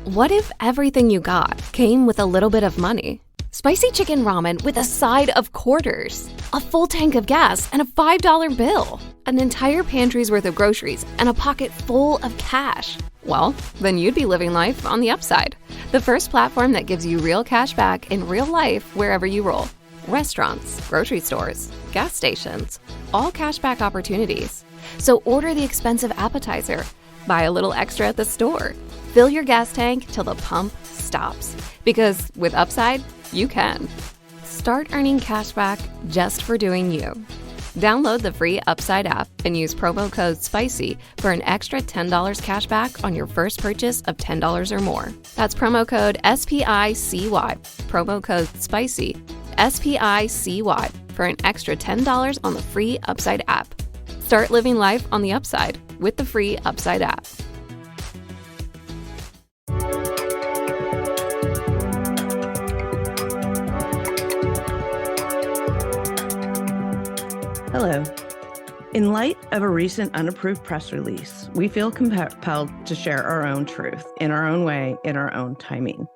What if everything you got came with a little bit of money? Spicy chicken ramen with a side of quarters, a full tank of gas, and a $5 bill, an entire pantry's worth of groceries, and a pocket full of cash. Well, then you'd be living life on the Upside, the first platform that gives you real cash back in real life wherever you roll. Restaurants, grocery stores, gas stations, all cashback opportunities. So order the expensive appetizer, buy a little extra at the store, fill your gas tank till the pump stops. Because with Upside, you can. Start earning cash back just for doing you. Download the free Upside app and use promo code SPICY for an extra $10 cash back on your first purchase of $10 or more. That's promo code SPICY. Promo code SPICY. SPICY for an extra $10 on the free Upside app. Start living life on the Upside with the free Upside app. Hello. In light of a recent unapproved press release, we feel compelled to share our own truth in our own way, in our own timing.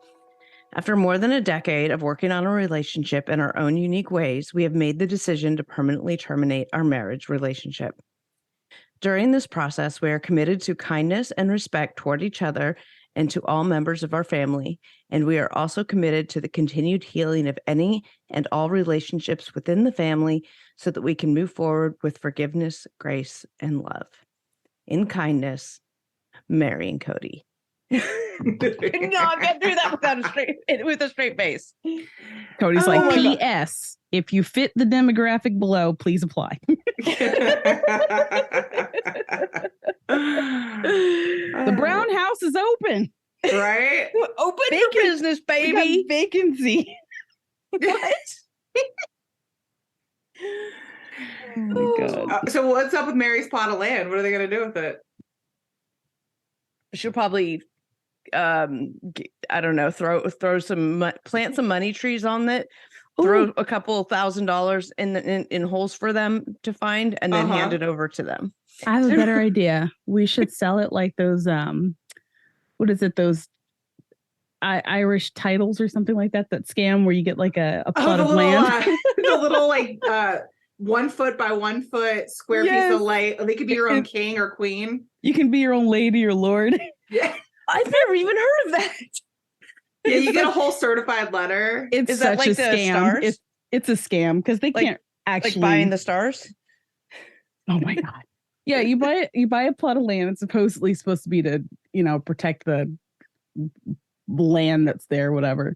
After more than a decade of working on a relationship in our own unique ways, we have made the decision to permanently terminate our marriage relationship. During this process, we are committed to kindness and respect toward each other and to all members of our family, and we are also committed to the continued healing of any and all relationships within the family so that we can move forward with forgiveness, grace, and love. In kindness, Meri and Kody. Could not get through that with a straight face. Cody's like, P.S. If you fit the demographic below, please apply. The brown house is open. Right? Open for business, baby. Vacancy. What? Oh my God. So what's up with Mary's plot of land? What are they going to do with it? She'll probably, I don't know, plant some money trees on it. Throw a couple $1,000 in holes for them to find, and then hand it over to them. I have a better idea. We should sell it like those, what is it? Those Irish titles or something like that scam where you get like a plot of land. The little like 1 foot by 1 foot square piece of light. They could be your own king or queen. You can be your own lady or lord. Yeah. I've never even heard of that. Yeah, you get a whole certified letter. It's such a scam. It's a scam because they can't actually like buying the stars. Oh my God. Yeah, you buy a plot of land. It's supposedly supposed to be to, protect the land that's there, whatever,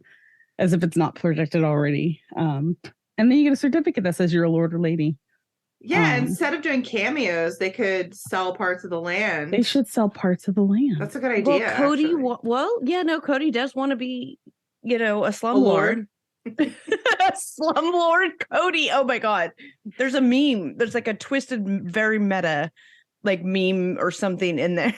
as if it's not protected already. And then you get a certificate that says you're a lord or lady. Yeah, instead of doing cameos, they could sell parts of the land. They should sell parts of the land. That's a good idea. Well, Kody, Kody does want to be, a slumlord. Slumlord Kody. Oh my God. There's a meme. There's like a twisted, very meta, like meme or something in there.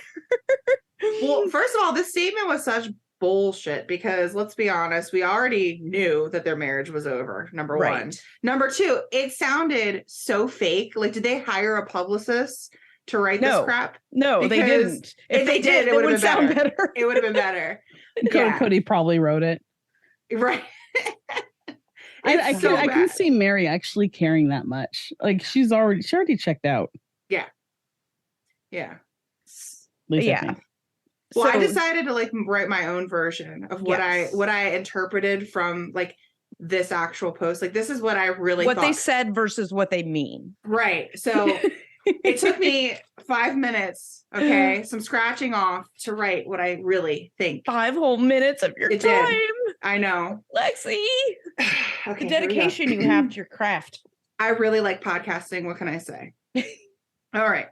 Well, first of all, this statement was such bullshit because let's be honest, we already knew that their marriage was over. Number one. Number two, it sounded so fake. Like, did they hire a publicist to write this crap? No, because they didn't. If they did, it would have been better. It would have been better. Kody probably wrote it. Right. I can see Meri actually caring that much. Like she already checked out. Yeah. Yeah. Yeah. Well, I decided to write my own version of what I interpreted from this actual post. Like, this is what I really thought they said versus what they mean. Right. So it took me 5 minutes, some scratching off to write what I really think. 5 whole minutes of your time. Did. I know. Lexi. Okay, the dedication you have to your craft. I really like podcasting. What can I say? All right.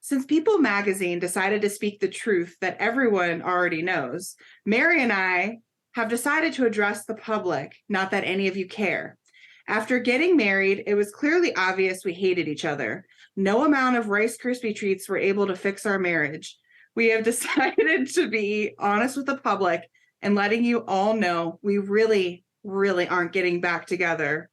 Since People magazine decided to speak the truth that everyone already knows, Meri and I have decided to address the public, not that any of you care. After getting married, it was clearly obvious we hated each other. No amount of Rice Krispie treats were able to fix our marriage. We have decided to be honest with the public and letting you all know we really, really aren't getting back together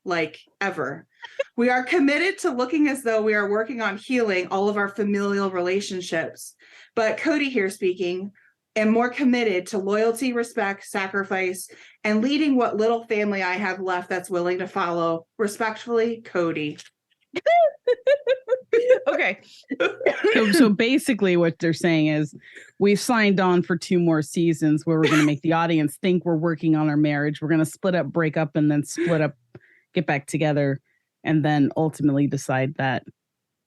ever. We are committed to looking as though we are working on healing all of our familial relationships. But Kody here speaking, am more committed to loyalty, respect, sacrifice, and leading what little family I have left that's willing to follow. Respectfully, Kody. Okay. So basically what they're saying is we've signed on for 2 more seasons where we're going to make the audience think we're working on our marriage. We're going to split up, break up, and then split up, get back together, and then ultimately decide that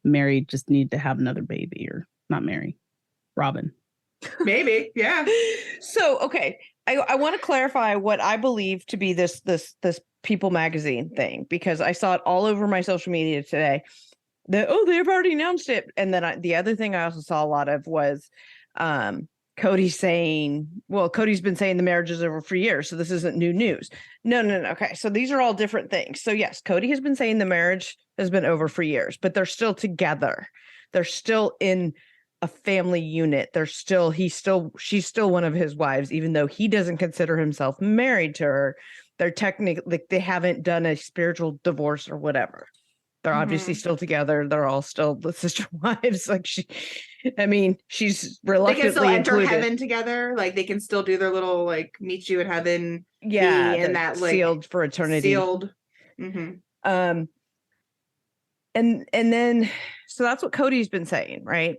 Meri just need to have another baby, or not Meri, Robyn. Maybe, yeah. So, okay, I want to clarify what I believe to be this People magazine thing, because I saw it all over my social media today. They've already announced it. And then the other thing I also saw a lot of was Kody saying, well, Cody's been saying the marriage is over for years, so this isn't new news. No. Okay, so these are all different things. So yes, Kody has been saying the marriage has been over for years, but they're still together. They're still in a family unit. She's still one of his wives, even though he doesn't consider himself married to her. They're technically, they haven't done a spiritual divorce or whatever. They're obviously still together. They're all still the sister wives. Like she's reluctantly they can still enter included. heaven together. Like they can still do their little like meet you in heaven. Yeah, and that like sealed for eternity. Sealed. And then so that's what Kody's been saying, right?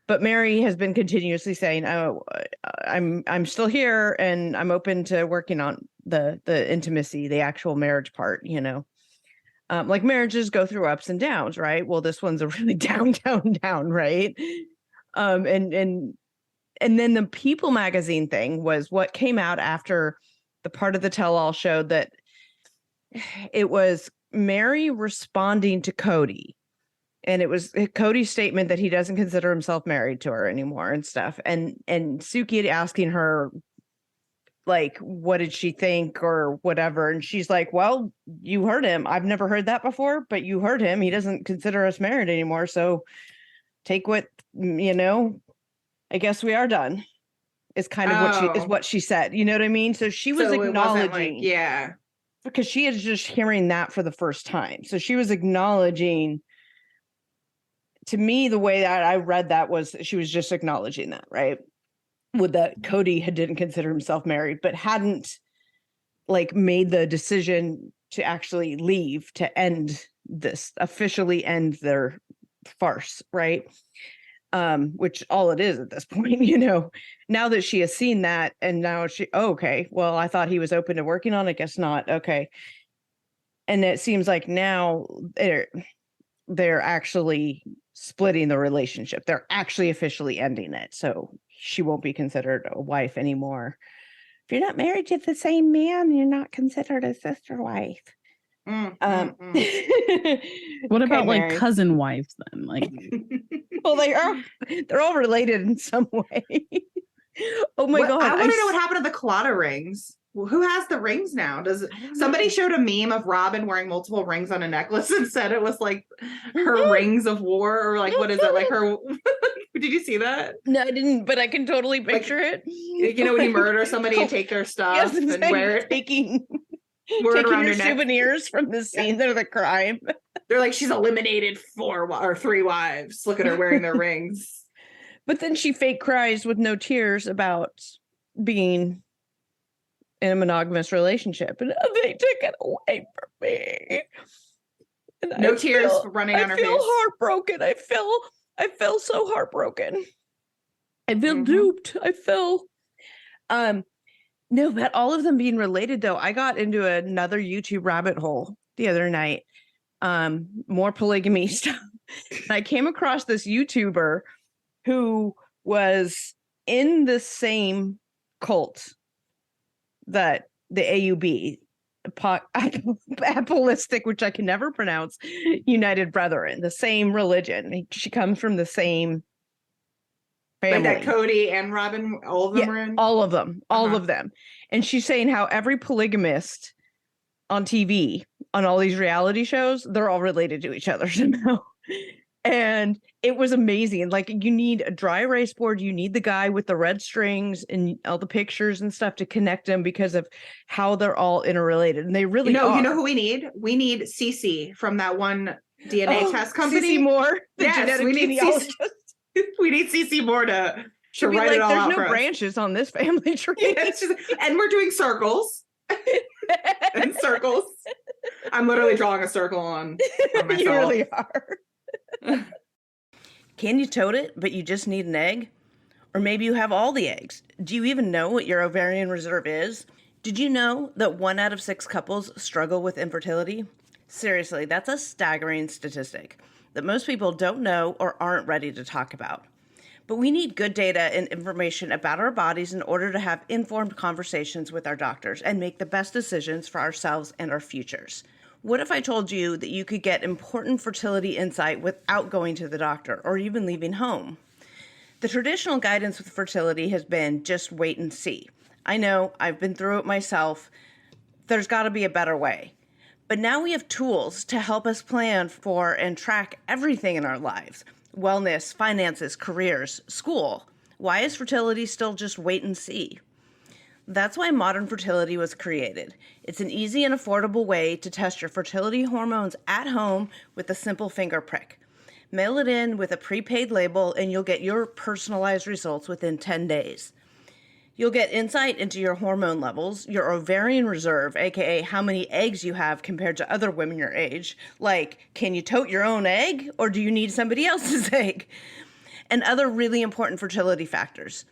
But Meri has been continuously saying, "Oh, I'm still here, and I'm open to working on the intimacy, the actual marriage part." You know, like marriages go through ups and downs, right? Well, this one's a really down, right? And then the People magazine thing was what came out after the part of the tell-all showed that it was Meri responding to Kody. And it was Kody's statement that he doesn't consider himself married to her anymore and stuff. And Suki asking her, like, what did she think or whatever? And she's like, well, you heard him. I've never heard that before, but you heard him. He doesn't consider us married anymore. So take what, I guess we are done. Is kind of what she said. You know what I mean? So she was acknowledging. Yeah. Because she is just hearing that for the first time. So she was acknowledging. To me, the way that I read that was she was just acknowledging that, right? With that Kody didn't consider himself married, but hadn't like made the decision to actually leave to officially end their farce, right? Which all it is at this point, now that she has seen that and now okay, well, I thought he was open to working on it. Guess not. Okay. And it seems like now they're actually splitting the relationship. They're actually officially ending it. So she won't be considered a wife anymore. If you're not married to the same man, you're not considered a sister wife. What about like Meri. cousin wives then? Like, well, they're all related in some way. Oh my God. I want to know what happened to the Claddagh rings. Well, who has the rings now? Does somebody showed a meme of Robyn wearing multiple rings on a necklace and said it was like her rings of war, or like what is it, like her? Did you see that? No, I didn't, but I can totally picture it. When you murder somebody and take their stuff and wear it, taking around your your neck. souvenirs from the scene of the crime. They're like, she's eliminated 4 or 3 wives. Look at her wearing their rings. But then she fake cries with no tears about being in a monogamous relationship, and they took it away from me. And no tears running on her face. I feel heartbroken. I feel so heartbroken. I feel duped. I feel no, but all of them being related though. I got into another YouTube rabbit hole the other night. More polygamy stuff. And I came across this YouTuber who was in the same cult that the AUB, Apostolic, which I can never pronounce, United Brethren, the same religion. She comes from the same family. Like that Kody and Robyn, all of them were in? All of them. All of them. And she's saying how every polygamist on TV, on all these reality shows, they're all related to each other somehow. And it was amazing. Like, you need a dry erase board. You need the guy with the red strings and all the pictures and stuff to connect them because of how they're all interrelated. And they really are. You know who we need? We need Cece from that one DNA test company. Cece Moore, the yes, genetic we need genealogist. We need Cece Moore to She'll Be write like, it all there's out no for us. branches on this family tree. Yeah, it's just, and we're doing circles and circles. I'm literally drawing a circle on myself. You really are. Can you tote it, but you just need an egg? Or maybe you have all the eggs. Do you even know what your ovarian reserve is? Did you know that 1 out of 6 couples struggle with infertility? Seriously, that's a staggering statistic that most people don't know or aren't ready to talk about. But we need good data and information about our bodies in order to have informed conversations with our doctors and make the best decisions for ourselves and our futures. What if I told you that you could get important fertility insight without going to the doctor or even leaving home? The traditional guidance with fertility has been just wait and see. I know, I've been through it myself. There's got to be a better way. But now we have tools to help us plan for and track everything in our lives. Wellness, finances, careers, school. Why is fertility still just wait and see? That's why Modern Fertility was created. It's an easy and affordable way to test your fertility hormones at home with a simple finger prick. Mail it in with a prepaid label and you'll get your personalized results within 10 days. You'll get insight into your hormone levels, your ovarian reserve, aka how many eggs you have compared to other women your age, like can you tote your own egg or do you need somebody else's egg, and other really important fertility factors.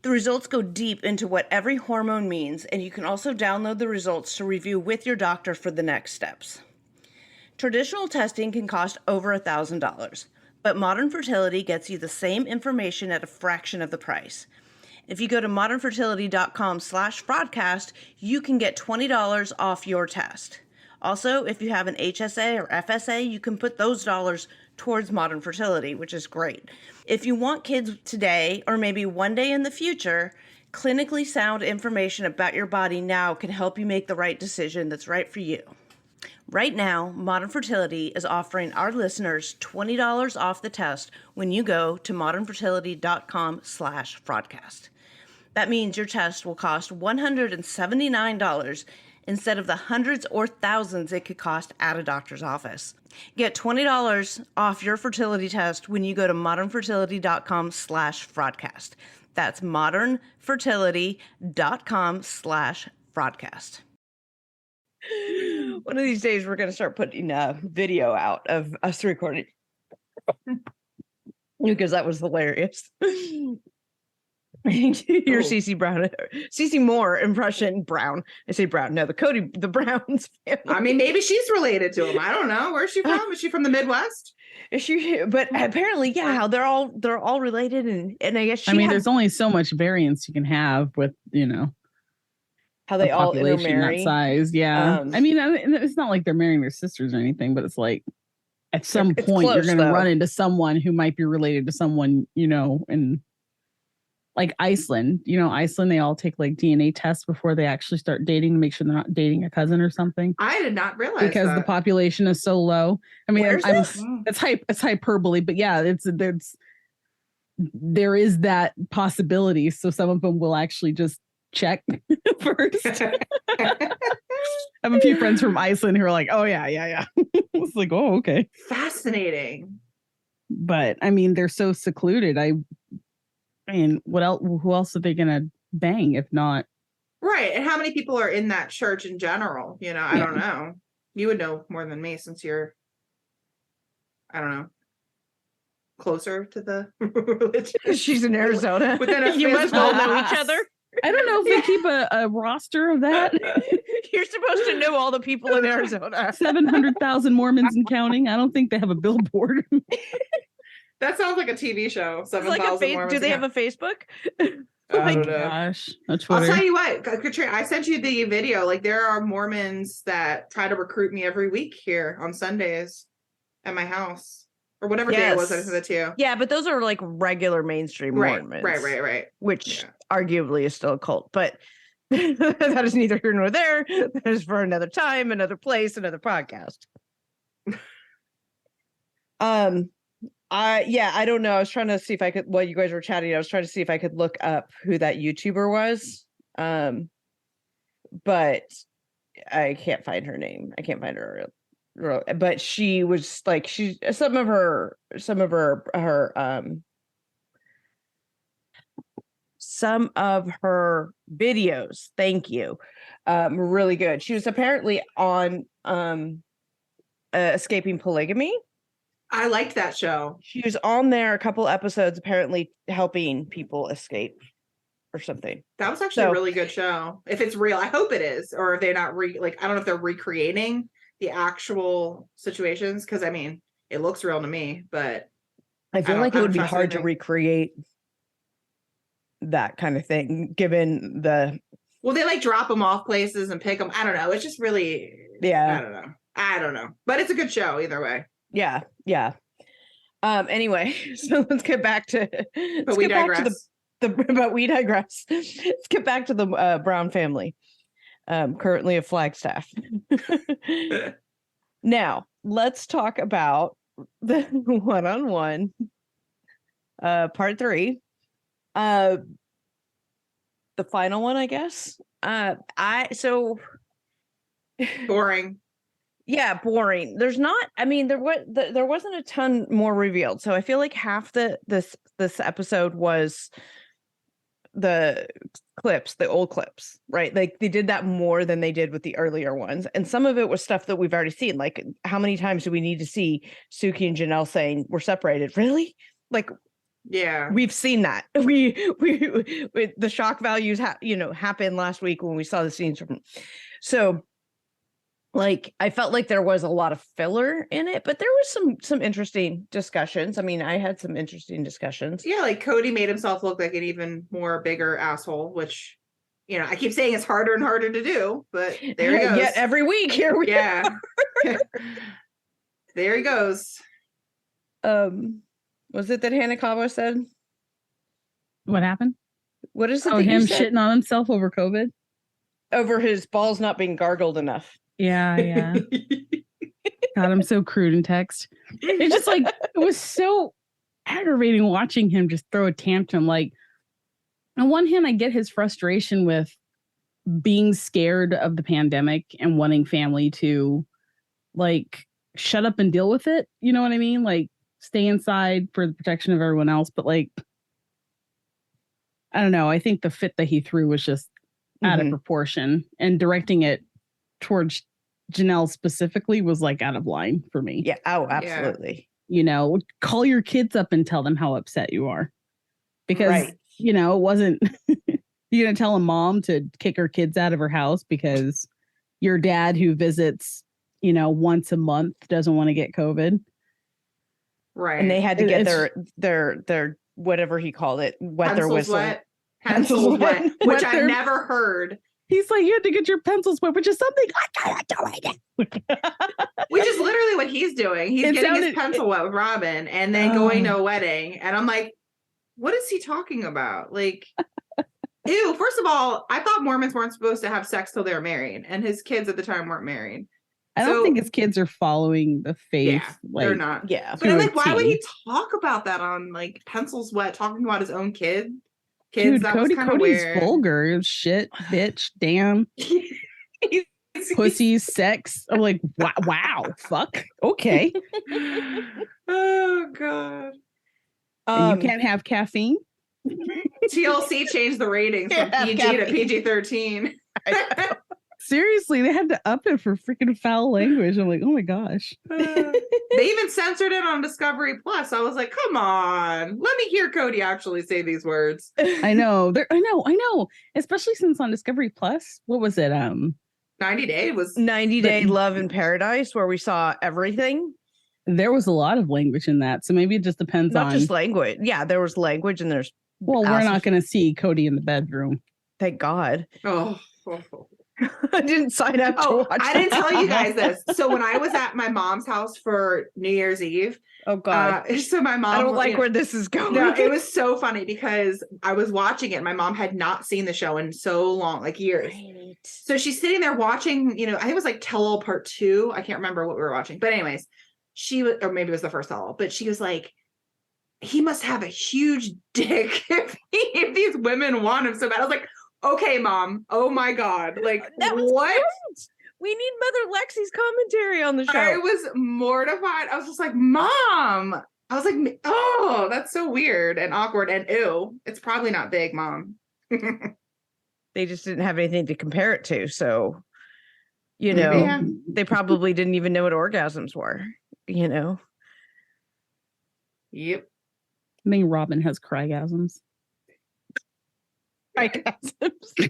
The results go deep into what every hormone means, and you can also download the results to review with your doctor for the next steps. Traditional testing can cost over $1,000, but Modern Fertility gets you the same information at a fraction of the price. If you go to modernfertility.com/fraudcast, you can get $20 off your test. Also, if you have an HSA or FSA, you can put those dollars towards Modern Fertility, which is great. If you want kids today or maybe one day in the future, clinically sound information about your body now can help you make the right decision that's right for you. Right now, Modern Fertility is offering our listeners $20 off the test when you go to modernfertility.com/fraudcast. That means your test will cost $179 instead of the hundreds or thousands it could cost at a doctor's office. Get $20 off your fertility test when you go to modernfertility.com/fraudcast. That's modernfertility.com/fraudcast. One of these days, we're going to start putting a video out of us recording because that was hilarious. Your Cece Moore impression, Brown. I say Brown. No, the Browns family. I mean, maybe she's related to him. I don't know. Where's she from? Is she from the Midwest? Is she? But apparently, yeah, they're all related, and I guess there's only so much variance you can have with how they all intermarry. That size, yeah. It's not like they're marrying their sisters or anything, but it's like at some point you're going to run into someone who might be related to someone, in like Iceland. Iceland, they all take like DNA tests before they actually start dating to make sure they're not dating a cousin or something. I did not realize because the population is so low. It's hyperbole, but yeah, there is that possibility. So some of them will actually just check first. I have a few friends from Iceland who are like, oh yeah. It's like, oh, okay. Fascinating. But they're so secluded. What else? Who else are they gonna bang if not? Right. And how many people are in that church in general? I don't know. You would know more than me since you're, I don't know, closer to the religion. She's in Arizona. You must all know each other. I don't know if they keep a roster of that. You're supposed to know all the people in Arizona. 700,000 Mormons and counting. I don't think they have a billboard. That sounds like a TV show. 7,000 Mormons. Do they have a Facebook? I don't know. Gosh, I'll tell you what, Katrina, I sent you the video. Like, there are Mormons that try to recruit me every week here on Sundays at my house. Or whatever day it was I sent it to you. Yeah, but those are like regular mainstream Mormons. Right. Which arguably is still a cult. But that is neither here nor there. That is for another time, another place, another podcast. I don't know. I was trying to see if I could, while you guys were chatting, I was trying to see if I could look up who that YouTuber was. But I can't find her name. I can't find her but she was like, some of her some of her videos. Thank you. Really good. She was apparently on Escaping Polygamy. I liked that show. She was on there a couple episodes, apparently helping people escape or something. That was actually a really good show. If it's real, I hope it is. Or if they're not I don't know if they're recreating the actual situations, because I mean, it looks real to me, but I feel like it would be hard to recreate that kind of thing, given the. Well, they like drop them off places and pick them. I don't know. It's just really, I don't know. But it's a good show either way. Yeah. Anyway, so let's get back to. But we digress. But we digress. Let's get back to the Brown family. Currently a Flagstaff. Now, let's talk about the one-on-one part 3. The final one, I guess. Boring. Yeah, boring. There's not, I mean, there wasn't a ton more revealed. So I feel like half this episode was the clips, the old clips, right? Like they did that more than they did with the earlier ones. And some of it was stuff that we've already seen. Like, how many times do we need to see Suki and Janelle saying we're separated? Really? Like, yeah, we've seen that. We the shock values happened last week when we saw the scenes from. So like, I felt like there was a lot of filler in it, but there was some interesting discussions. I mean, I had some interesting discussions. Yeah, like Kody made himself look like an even more bigger asshole, which, I keep saying it's harder and harder to do, but there he goes. Yeah, every week here we are. There he goes. Was it that Hanekawa said? What happened? What is it? Oh, him shitting on himself over COVID? Over his balls not being gargled enough. Yeah. God, I'm so crude in text. It's just like, it was so aggravating watching him just throw a tantrum. Like, on one hand, I get his frustration with being scared of the pandemic and wanting family to, like, shut up and deal with it. You know what I mean? Like, stay inside for the protection of everyone else. But, like, I don't know. I think the fit that he threw was just out of proportion, and directing it towards Janelle specifically was like out of line for me. Yeah. Oh, absolutely. Call your kids up and tell them how upset you are, because it wasn't you're gonna tell a mom to kick her kids out of her house because your dad, who visits once a month, doesn't want to get COVID, right? And they had to get their whatever he called it, wet their whistle. Pencils wet, which I've never heard. He's like, you had to get your pencils wet, which is something I gotta do. Which is literally what he's doing. He's getting his pencil wet with Robyn and then going to a wedding. And I'm like, what is he talking about? Like, ew. First of all, I thought Mormons weren't supposed to have sex till they were married, and his kids at the time weren't married. I don't think his kids are following the faith. Yeah, they're not. Yeah. But I'm like, why would he talk about that on like pencils wet, talking about his own kids? Dude, Cody's vulgar. Shit, bitch, damn. Pussy, sex. I'm like, wow, fuck. Okay. Oh, God. You can't have caffeine. TLC changed the ratings from PG to PG-13. Seriously, they had to up it for freaking foul language. I'm like, oh my gosh. They even censored it on Discovery Plus. I was like, come on, let me hear Kody actually say these words. I know. I know. Especially since on Discovery Plus, what was it? 90 Day was 90 Day Love in Paradise, where we saw everything. There was a lot of language in that. So maybe it just depends on. Not just language. Yeah, there was language and there's. Well, we're not going to see Kody in the bedroom. Thank God. Oh. I didn't sign up to watch I didn't tell you guys this. So when I was at my mom's house for New Year's Eve. Oh God. So my mom. I don't like where this is going. No, it was so funny because I was watching it. My mom had not seen the show in so long, like years. Right. So she's sitting there watching, I think it was like Tell All Part 2. I can't remember what we were watching. But anyways, she was, or maybe it was the first Tell All, but she was like, he must have a huge dick if these women want him so bad. I was like, okay, Mom. Oh my God. Like, what? Great. We need Mother Lexi's commentary on the show. I was mortified. I was just like, Mom, I was like, oh, that's so weird and awkward and ew. It's probably not big, Mom. They just didn't have anything to compare it to. So, Yeah. they probably didn't even know what orgasms were, Yep. I think Robyn has crygasms. Orgasms. Do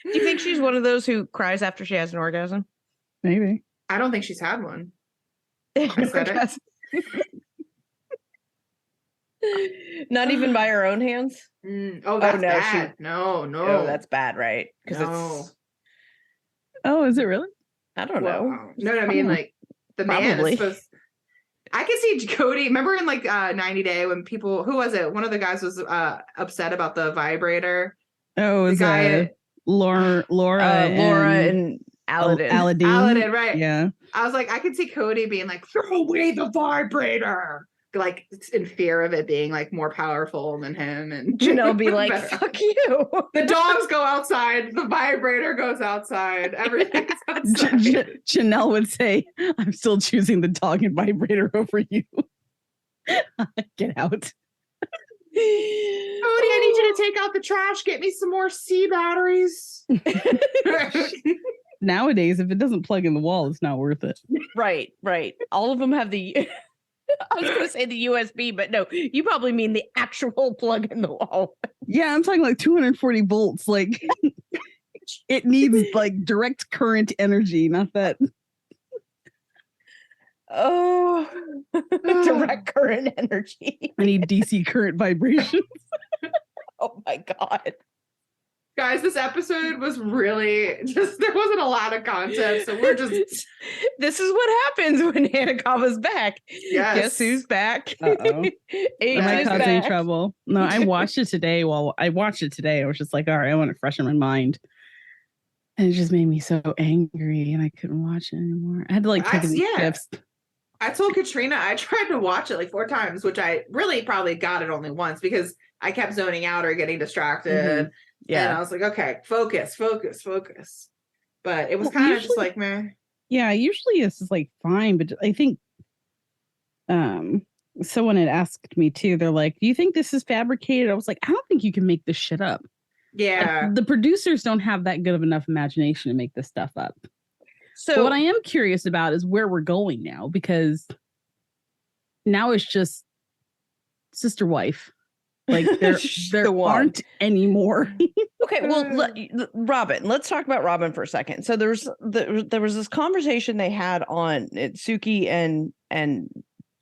you think she's one of those who cries after she has an orgasm? Maybe. I don't think she's had one. I said it. Not even by her own hands? Oh, that's bad. No, that's bad, right? Because it's... Oh, is it really? I don't know. No, I mean, like, the man is supposed... I can see Kody. Remember in like 90 Day when people, who was it? One of the guys was upset about the vibrator. Oh, it was Laura and Aladdin. Aladdin, right? Yeah. I was like, I could see Kody being like, throw away the vibrator, like in fear of it being like more powerful than him, and Janelle be like, fuck you. The dogs go outside, the vibrator goes outside, everything's outside. Janelle would say, I'm still choosing the dog and vibrator over you. Get out. Kody, I need you to take out the trash, get me some more C batteries. Nowadays, if it doesn't plug in the wall, it's not worth it. Right. All of them have the... I was going to say the USB, but no, you probably mean the actual plug in the wall. Yeah, I'm talking like 240 volts. Like, it needs like direct current energy, not that. Oh, direct current energy. I need DC current vibrations. Oh my God. Guys, this episode was really just, there wasn't a lot of content, so we're just... This is what happens when Hanekawa's back. Yes. Guess who's back? Uh-oh. Am I causing trouble? No, I watched it today. I was just like, all right, I want to freshen my mind. And it just made me so angry, and I couldn't watch it anymore. I had to like take tips. I told Katrina I tried to watch it like 4 times, which I really probably got it only once because I kept zoning out or getting distracted. Mm-hmm. Yeah. And I was like, okay, focus. But it was kind of just like, man. Yeah, usually this is like fine, but I think someone had asked me too. They're like, do you think this is fabricated? I was like, I don't think you can make this shit up. Yeah. Like, the producers don't have that good of enough imagination to make this stuff up. So what I am curious about is where we're going now, because now it's just sister wife. Like there aren't anymore. Okay, well, Robyn, let's talk about Robyn for a second. So there was this conversation they had on Suki and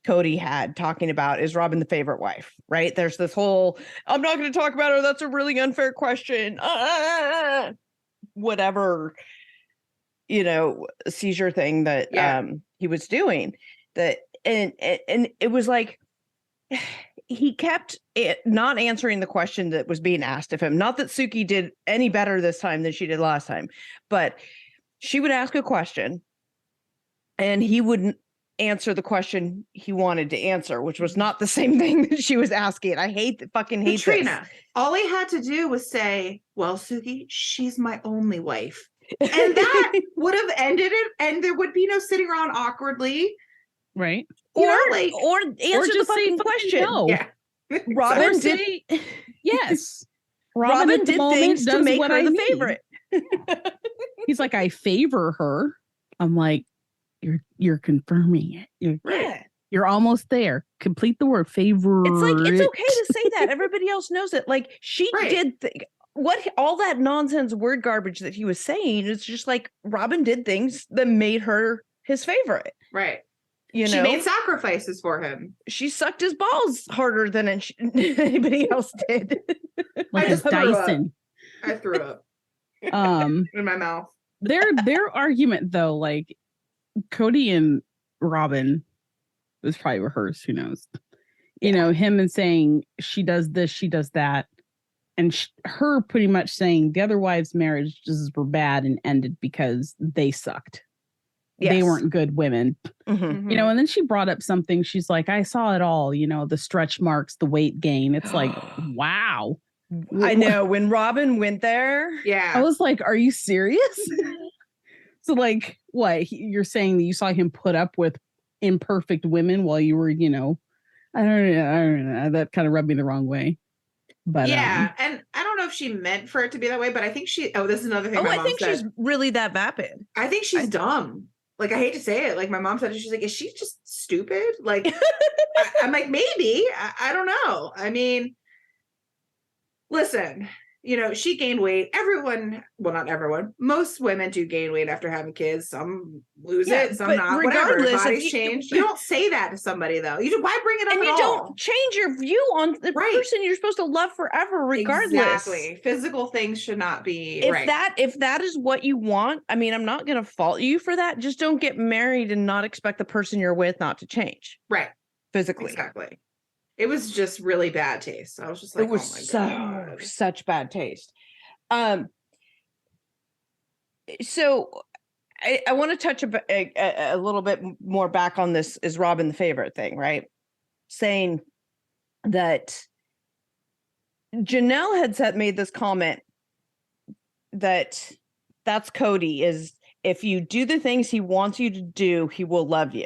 Kody had talking about, is Robyn the favorite wife, right? There's this whole, I'm not going to talk about her. That's a really unfair question. Whatever, seizure thing that he was doing, that, and it was like, he kept not answering the question that was being asked of him. Not that Suki did any better this time than she did last time, but she would ask a question and he wouldn't answer the question he wanted to answer, which was not the same thing that she was asking. I fucking hate Katrina, this. All he had to do was say, well, Suki, she's my only wife. And that would have ended it, and there would be no sitting around awkwardly. Right. Or answer the fucking question. No. Yeah. Robyn did. Yes. Robyn did things to make her the favorite. He's like, I favor her. I'm like, you're confirming it. You're almost there. Complete the word favor. It's like, it's okay to say that. Everybody else knows it. Like, she did what all that nonsense word garbage that he was saying. It's just like Robyn did things that made her his favorite. Right. She made sacrifices for him. She sucked his balls harder than anybody else did. Like a Dyson. I threw up. In my mouth. Their argument though, like Kody and Robyn, was probably rehearsed. Who knows? Him and saying she does this, she does that, and her pretty much saying the other wives' marriages were bad and ended because they sucked. Yes. They weren't good women, and then she brought up something. She's like, I saw it all, the stretch marks, the weight gain. It's like, wow. I know when Robyn went there. Yeah. I was like, are you serious? So like, what? You're saying that you saw him put up with imperfect women while you were, I don't know. That kind of rubbed me the wrong way. But yeah, and I don't know if she meant for it to be that way, but I think this is another thing my mom I think said. she's really that vapid. I think she's dumb. Like, I hate to say it. Like, my mom said, she's like, is she just stupid? Like, I'm like, maybe. I don't know. I mean, listen, she gained weight. Everyone, well, not everyone, most women do gain weight after having kids. Some lose it, some not. Whatever. Bodies change. You don't say that to somebody, though. Why bring it up and at you all? Don't change your view on the person you're supposed to love forever, regardless. Exactly. Physical things should not be if that is what you want. I mean, I'm not going to fault you for that. Just don't get married and not expect the person you're with not to change. Right. Physically. Exactly. It was just really bad taste. I was just like, it was such bad taste. So I want to touch a little bit more back on this. Is Robyn the favorite thing, right? Saying that Janelle had made this comment that's Kody, is if you do the things he wants you to do, he will love you.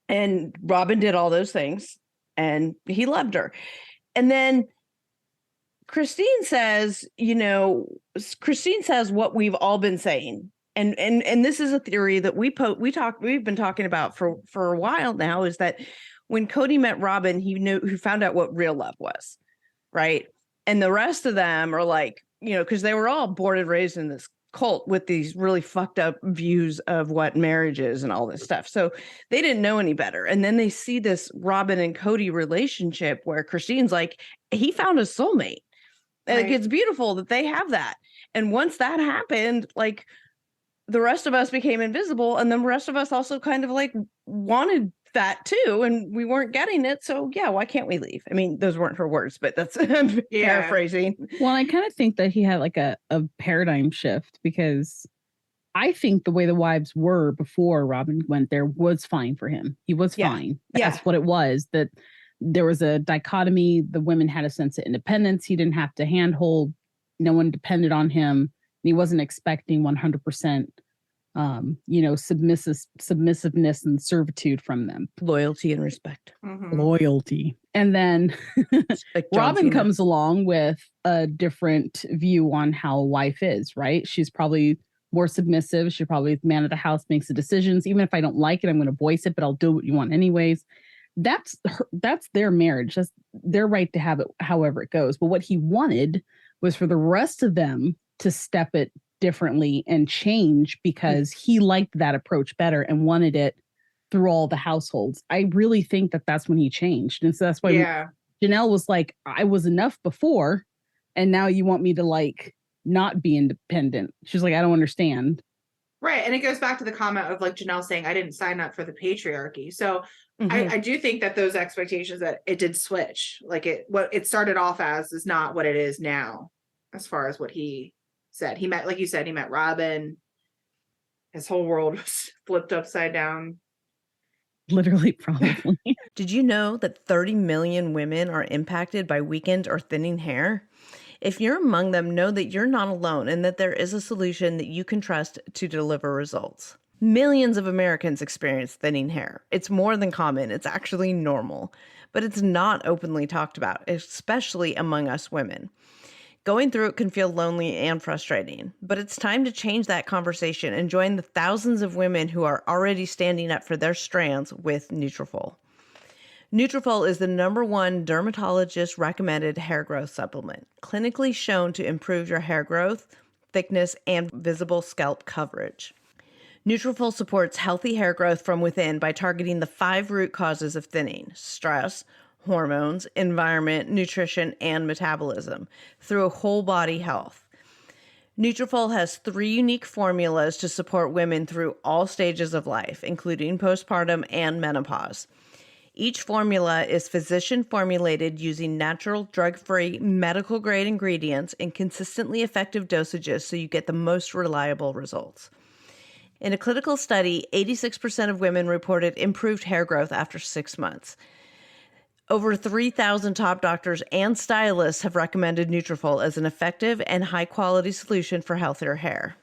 And Robyn did all those things and he loved her. And then Christine says what we've all been saying. And this is a theory that we've been talking about for a while now, is that when Kody met Robyn, he found out what real love was, right? And the rest of them are like, because they were all born and raised in this cult with these really fucked up views of what marriage is and all this stuff. So they didn't know any better. And then they see this Robyn and Kody relationship where Christine's like, he found a soulmate. And right. It's beautiful that they have that. And once that happened, like, the rest of us became invisible, and the rest of us also kind of like wanted that too, and we weren't getting it. So yeah, why can't we leave? I mean, those weren't her words, but that's paraphrasing. Well, I kind of think that he had like a paradigm shift, because I think the way the wives were before Robyn went there was fine for him. He was fine. That's what it was. That there was a dichotomy. The women had a sense of independence. He didn't have to handhold. No one depended on him. He wasn't expecting 100%, submissiveness and servitude from them. Loyalty and respect. Mm-hmm. Loyalty. And then like Robyn comes along with a different view on how a wife is, right? She's probably more submissive. She probably the man of the house, makes the decisions. Even if I don't like it, I'm going to voice it, but I'll do what you want anyways. That's their marriage. That's their right to have it however it goes. But what he wanted was for the rest of them to step it differently and change, because he liked that approach better and wanted it through all the households. I really think that that's when he changed. And so that's why Janelle was like, I was enough before, and now you want me to like not be independent. She's like, I don't understand. Right. And it goes back to the comment of like Janelle saying, I didn't sign up for the patriarchy. So I do think that those expectations, that it did switch. Like what it started off as is not what it is now, as far as what he said. He met, like you said, he met Robyn. His whole world was flipped upside down. Literally, probably. Did you know that 30 million women are impacted by weakened or thinning hair? If you're among them, know that you're not alone and that there is a solution that you can trust to deliver results. Millions of Americans experience thinning hair. It's more than common. It's actually normal, but it's not openly talked about, especially among us women. Going through it can feel lonely and frustrating, but it's time to change that conversation and join the thousands of women who are already standing up for their strands with Nutrafol. Nutrafol is the #1 dermatologist recommended hair growth supplement, clinically shown to improve your hair growth, thickness, and visible scalp coverage. Nutrafol supports healthy hair growth from within by targeting the 5 root causes of thinning: stress, hormones, environment, nutrition, and metabolism through a whole body health. Nutrafol has 3 unique formulas to support women through all stages of life, including postpartum and menopause. Each formula is physician formulated using natural, drug-free, medical-grade ingredients in consistently effective dosages so you get the most reliable results. In a clinical study, 86% of women reported improved hair growth after 6 months. Over 3,000 top doctors and stylists have recommended Nutrafol as an effective and high-quality solution for healthier hair.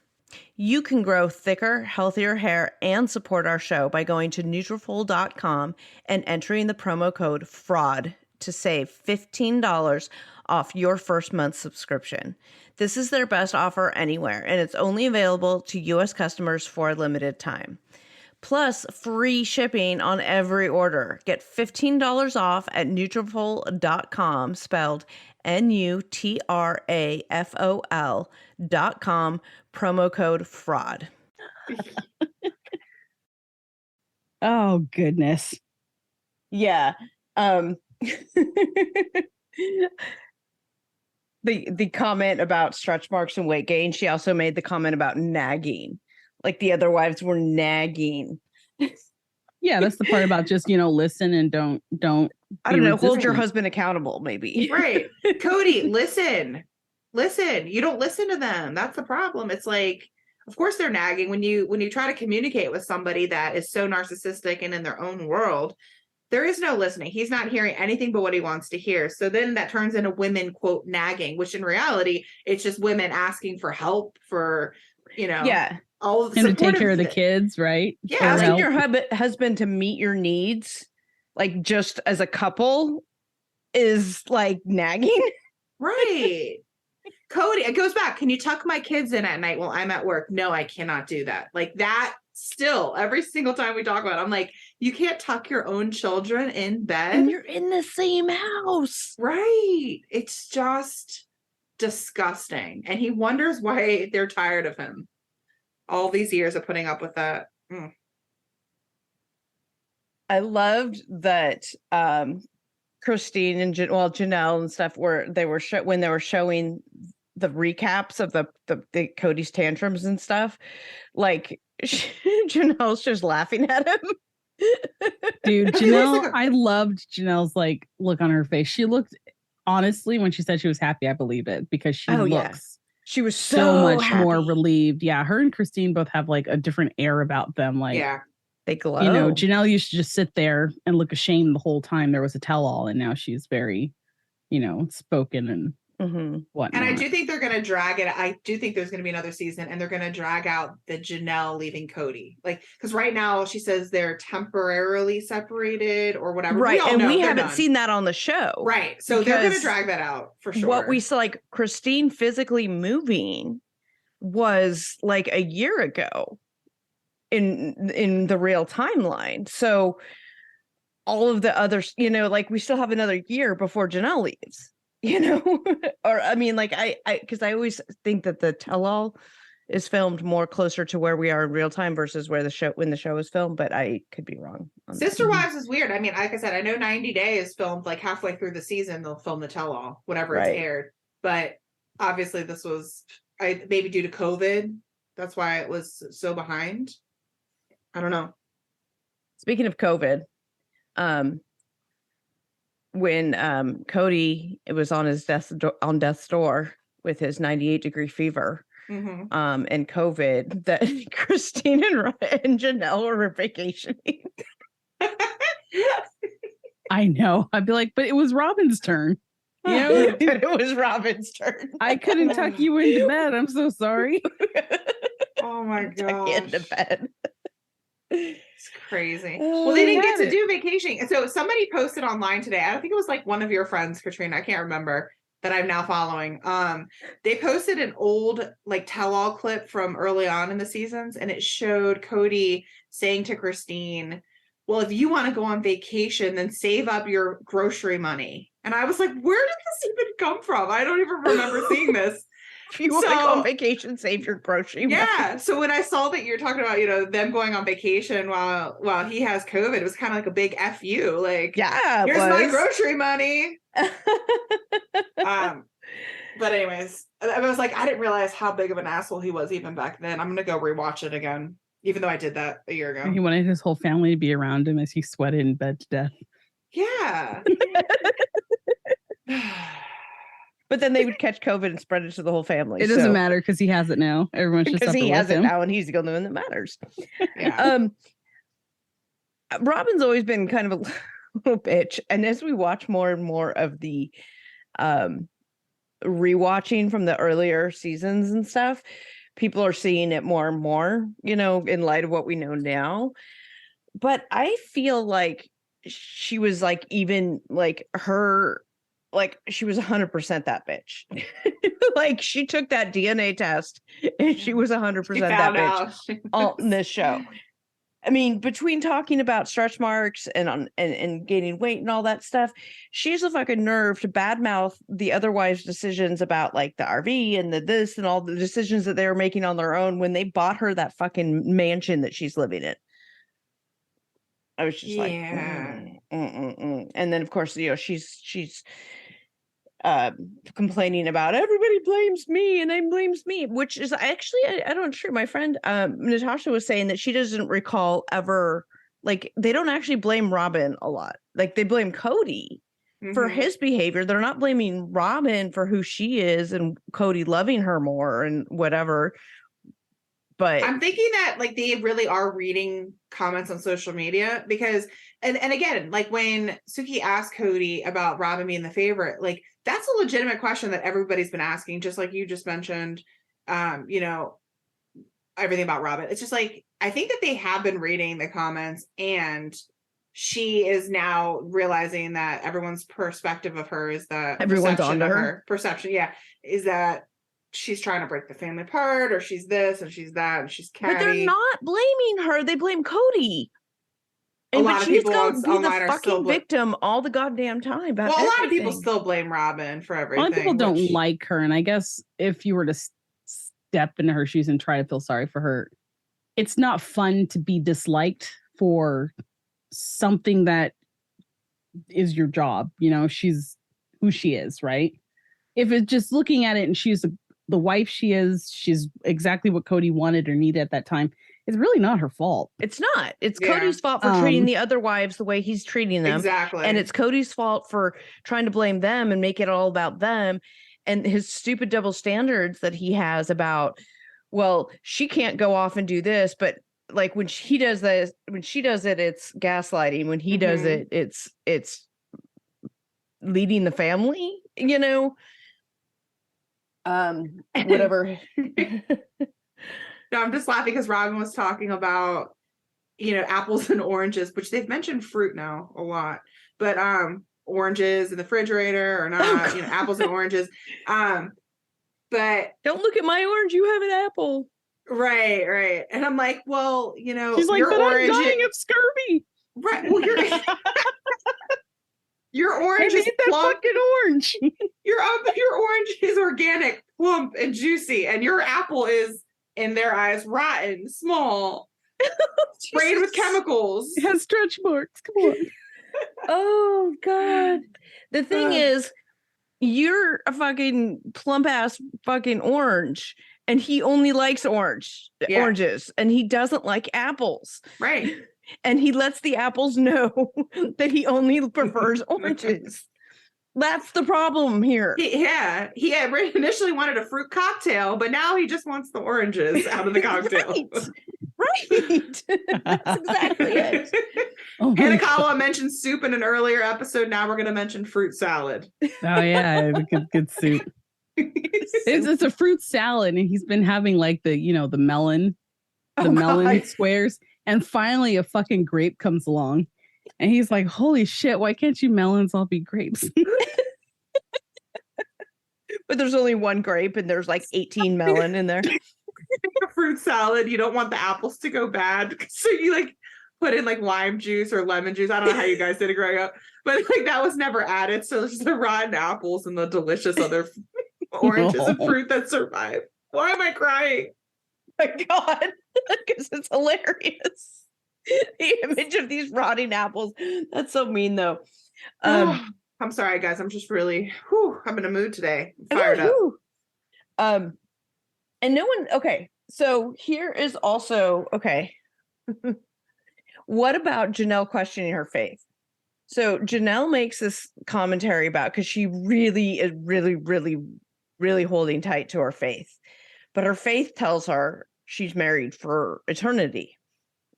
You can grow thicker, healthier hair and support our show by going to Nutrafol.com and entering the promo code FRAUD to save $15 off your first month's subscription. This is their best offer anywhere, and it's only available to U.S. customers for a limited time. Plus, free shipping on every order. Get $15 off at Nutrafol.com, spelled Nutrafol.com, promo code FRAUD. Oh, goodness. Yeah. The comment about stretch marks and weight gain, she also made the comment about nagging. Like the other wives were nagging. Yeah, that's the part about just, listen and don't I don't know, hold your resistant. husband accountable, maybe. Right. Kody, listen. You don't listen to them. That's the problem. It's like, of course they're nagging when you try to communicate with somebody that is so narcissistic and in their own world. There is no listening. He's not hearing anything but what he wants to hear. So then that turns into women, quote, nagging, which in reality, it's just women asking for help for, Yeah. all of the And to take care of the kids. kids, right? Yeah. Asking your husband to meet your needs, like just as a couple, is like nagging. Right. Kody, it goes back. Can you tuck my kids in at night while I'm at work? No, I cannot do that. Like that still, every single time we talk about it, I'm like, you can't tuck your own children in bed. And you're in the same house. Right. It's just disgusting. And he wonders why they're tired of him. All these years of putting up with that. I loved that Christine and Janelle and stuff when they were showing the recaps of the Kody's tantrums and stuff. Like Janelle's just laughing at him. Dude, Janelle, I loved Janelle's look on her face. She looked, honestly, when she said she was happy, I believe it, because she looks she was so much happy. more relieved. Yeah, her and Christine both have a different air about them. Yeah. They glow. Janelle used to just sit there and look ashamed the whole time there was a tell-all, and now she's very, spoken and whatnot. And I do think they're going to drag it. I do think there's going to be another season, and they're going to drag out the Janelle leaving Kody. Because right now she says they're temporarily separated or whatever. Right. And we haven't done. seen that on the show. Right. So they're going to drag that out for sure. What we saw, Christine physically moving was a year ago in the real timeline. So all of the others, we still have another year before Janelle leaves. Or I mean, because I always think that the tell-all is filmed more closer to where we are in real time versus when the show is filmed, but I could be wrong. Sister Wives is weird. I mean, like I said, I know 90 Day is filmed halfway through the season. They'll film the tell-all, whenever it's aired. But obviously, this was maybe due to COVID. That's why it was so behind. I don't know. Speaking of COVID, when Kody was on his death's door with his 98-degree fever, and COVID, that Christine and Janelle were vacationing. I know. I'd be like, but it was Robyn's turn. But it was Robyn's turn. I couldn't tuck you into bed. I'm so sorry. Oh my god. Tuck you into bed. It's crazy. Well, they didn't get to do vacation. So somebody posted online today. I think it was one of your friends, Katrina. I can't remember, that I'm now following. They posted an old tell-all clip from early on in the seasons, and it showed Kody saying to Christine, well, if you want to go on vacation, then save up your grocery money. And I was like, where did this even come from? I don't even remember seeing this. If you want to go on vacation, save your grocery money. Yeah. So when I saw that you're talking about, them going on vacation while he has COVID, it was kind of like a big F you. Here's my grocery money. But anyways, I was like, I didn't realize how big of an asshole he was even back then. I'm going to go rewatch it again, even though I did that a year ago. He wanted his whole family to be around him as he sweated in bed to death. Yeah. But then they would catch COVID and spread it to the whole family. It doesn't matter because he has it now. Everyone's just he has it now, and he's the only one that matters. Yeah. Robyn's always been kind of a little bitch, and as we watch more and more of the rewatching from the earlier seasons and stuff, people are seeing it more and more, you know, in light of what we know now. But I feel like she was like, even like her, like she was 100% that bitch. Like she took that DNA test and she was 100% that bitch on this show. I mean, between talking about stretch marks and gaining weight and all that stuff, she's a fucking nerve to badmouth the other wives' decisions about like the RV and the this and all the decisions that they were making on their own when they bought her that fucking mansion that she's living in. I was just like, And then of course, you know, she's complaining about everybody blames me and they blames me, which is actually I don't sure. My friend Natasha was saying that she doesn't recall ever, like they don't actually blame Robyn a lot. Like they blame Kody for his behavior. They're not blaming Robyn for who she is and Kody loving her more and whatever. But I'm thinking that like they really are reading comments on social media because and again, like when Suki asked Kody about Robyn being the favorite, like that's a legitimate question that everybody's been asking, just like you just mentioned, you know, everything about Robyn. It's just like I think that they have been reading the comments and she is now realizing that everyone's perspective of her is that everyone's on her perception, is that she's trying to break the family apart, or she's this and she's that and she's catty. But they're not blaming her; they blame Kody. And but she's going to be the fucking victim all the goddamn time. Well, a lot of people still blame Robyn for everything. A lot of people don't like her, and I guess if you were to step into her shoes and try to feel sorry for her, it's not fun to be disliked for something that is your job. You know, she's who she is, right? If it's just looking at it and she's the wife she is, she's exactly what Kody wanted or needed at that time. It's really not her fault. It's not. It's Cody's fault for treating the other wives the way he's treating them. Exactly. And it's Cody's fault for trying to blame them and make it all about them. And his stupid double standards that he has about, well, she can't go off and do this, but like when he does this, when she does it, it's gaslighting. When he does it, it's leading the family, you know? Whatever. No, I'm just laughing because Robyn was talking about, you know, apples and oranges, which they've mentioned fruit now a lot, but oranges in the refrigerator or not, you know, apples and oranges. But don't look at my orange, you have an apple. Right. And I'm like, well, you know, she's like, your but orange, I'm dying of scurvy. Right. Well, your orange is plump. Fucking orange. Your orange is organic, plump, and juicy, and your apple is, in their eyes, rotten, small, sprayed with chemicals. It has stretch marks. Come on. Oh God. The thing is, you're a fucking plump ass fucking orange, and he only likes oranges, and he doesn't like apples. Right. And he lets the apples know that he only prefers oranges. That's the problem here. He initially wanted a fruit cocktail, but now he just wants the oranges out of the cocktail. Right. That's exactly it. Oh, Hanekawa mentioned soup in an earlier episode. Now we're going to mention fruit salad. Oh yeah, good soup. It's a fruit salad, and he's been having like the melon squares, and finally a fucking grape comes along. And he's like, holy shit, why can't you melons all be grapes? But there's only one grape and there's like 18 melon in there. A fruit salad, you don't want the apples to go bad. So you like put in like lime juice or lemon juice. I don't know how you guys did it growing up, but like that was never added. So it's just the rotten apples and the delicious other oranges and fruit that survive. Why am I crying? My God, because it's hilarious. The image of these rotting apples. That's so mean, though. I'm sorry, guys. I'm just really, I'm in a mood today. I'm fired up. And no one, okay. So here is also, okay. What about Janelle questioning her faith? So Janelle makes this commentary about, because she really is really holding tight to her faith. But her faith tells her she's married for eternity.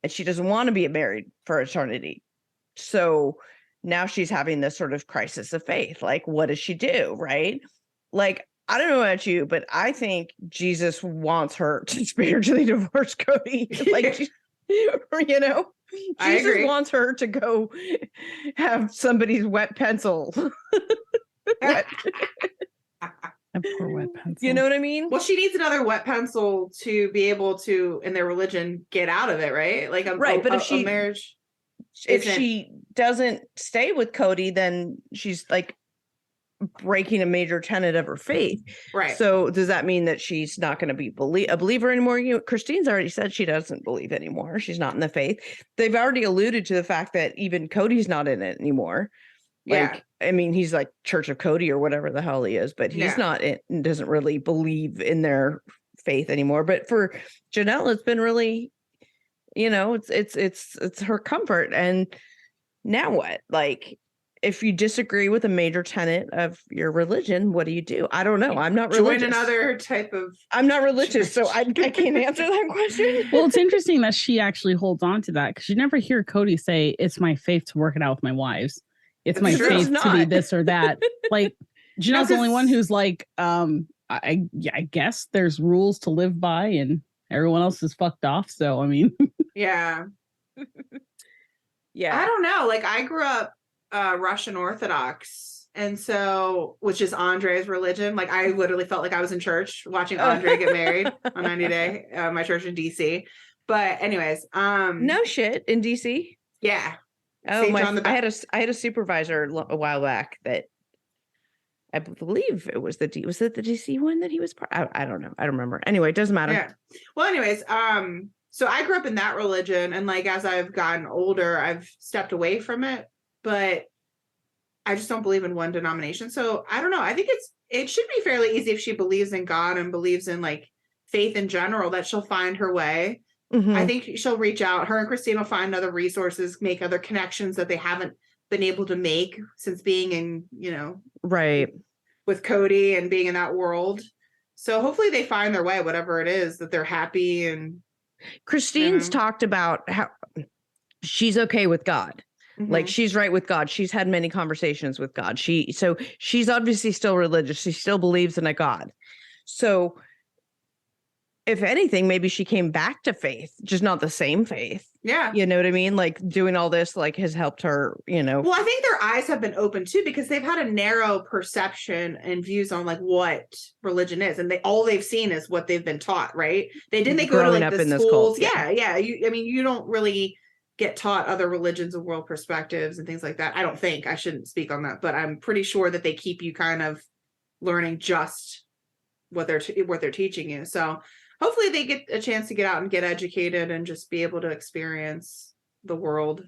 And she doesn't want to be married for eternity. So now she's having this sort of crisis of faith. Like, what does she do? Right? Like, I don't know about you, but I think Jesus wants her to spiritually divorce Kody. Like, you know, I Jesus agree. wants her to go have somebody's wet pencil. Wet. A poor wet pencil. You know what I mean? Well, she needs another wet pencil to be able to, in their religion, get out of it, right? Like Right, but if a marriage, if she doesn't stay with Kody, then she's like breaking a major tenet of her faith. right? So does that mean that she's not going to be a believer anymore? Christine's already said she doesn't believe anymore. She's not in the faith. They've already alluded to the fact that even Cody's not in it anymore. Like, Yeah. I mean, he's like Church of Kody or whatever the hell he is, but he's not, doesn't really believe in their faith anymore. But for Janelle, it's been really, you know, it's her comfort. And now what? Like, if you disagree with a major tenet of your religion, what do you do? I don't know. I'm not religious. Join another type of. I'm not religious, so I can't answer that question. Well, it's interesting that she actually holds on to that because you never hear Kody say, "It's my faith to work it out with my wives. It's my faith to be this or that." Like, Janelle's the only one who's like, I guess there's rules to live by, and everyone else is fucked off. So, I mean, Yeah. Yeah. I don't know. Like, I grew up Russian Orthodox, and so, which is Andre's religion. Like, I literally felt like I was in church watching Andre get married on 90 Day, my church in DC. But anyways, no shit in DC. Yeah. Oh, I had a supervisor a while back that I believe it was the DC one that he was part. I don't know. I don't remember. Anyway, it doesn't matter. Yeah. Well, anyways, so I grew up in that religion, and like as I've gotten older, I've stepped away from it, but I just don't believe in one denomination. So I don't know. I think it should be fairly easy if she believes in God and believes in like faith in general, that she'll find her way. Mm-hmm. I think she'll reach out. Her and Christine will find other resources, make other connections that they haven't been able to make since being in, you know, right, with Kody and being in that world. So hopefully they find their way, whatever it is, that they're happy. And Christine's talked about how she's okay with God. Mm-hmm. Like, she's right with God. She's had many conversations with God. So she's obviously still religious. She still believes in a God. So if anything, maybe she came back to faith, just not the same faith. Yeah. You know what I mean? Like, doing all this, like, has helped her, you know. Well, I think their eyes have been open too, because they've had a narrow perception and views on like what religion is. And all they've seen is what they've been taught, right? They go to like the schools. Yeah. You don't really get taught other religions of world perspectives and things like that. I don't think. I shouldn't speak on that, but I'm pretty sure that they keep you kind of learning just what they're teaching you. So hopefully they get a chance to get out and get educated and just be able to experience the world,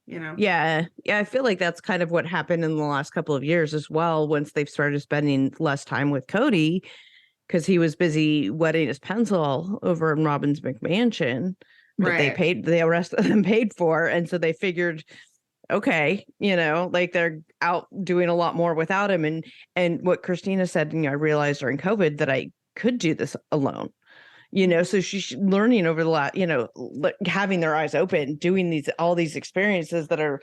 you know? Yeah. I feel like that's kind of what happened in the last couple of years as well, once they've started spending less time with Kody, because he was busy wetting his pencil over in Robyn's McMansion. That right. the rest of them paid for. And so they figured, okay, you know, like, they're out doing a lot more without him. And what Christina said, you know, I realized during COVID that I could do this alone, you know, so she's learning over the last, you know, having their eyes open, doing all these experiences that are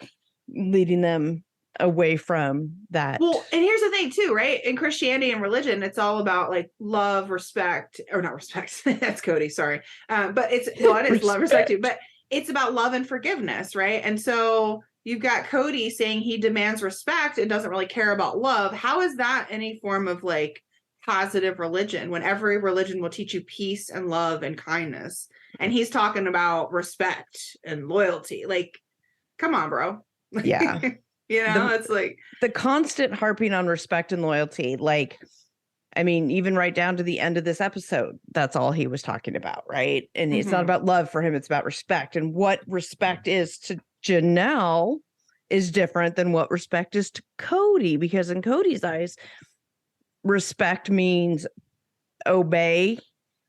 leading them away from that. Well, and here's the thing too, right? In Christianity and religion, it's all about like love, respect, or not respect. That's Kody, sorry. But it is love, respect too, but it's about love and forgiveness, right? And so you've got Kody saying he demands respect and doesn't really care about love. How is that any form of like positive religion when every religion will teach you peace and love and kindness? And he's talking about respect and loyalty. Like, come on, bro. Yeah. You know, it's like the constant harping on respect and loyalty. Like, I mean, even right down to the end of this episode, that's all he was talking about, right? And it's not about love for him, it's about respect. And what respect is to Janelle is different than what respect is to Kody, because in Kody's eyes, respect means obey,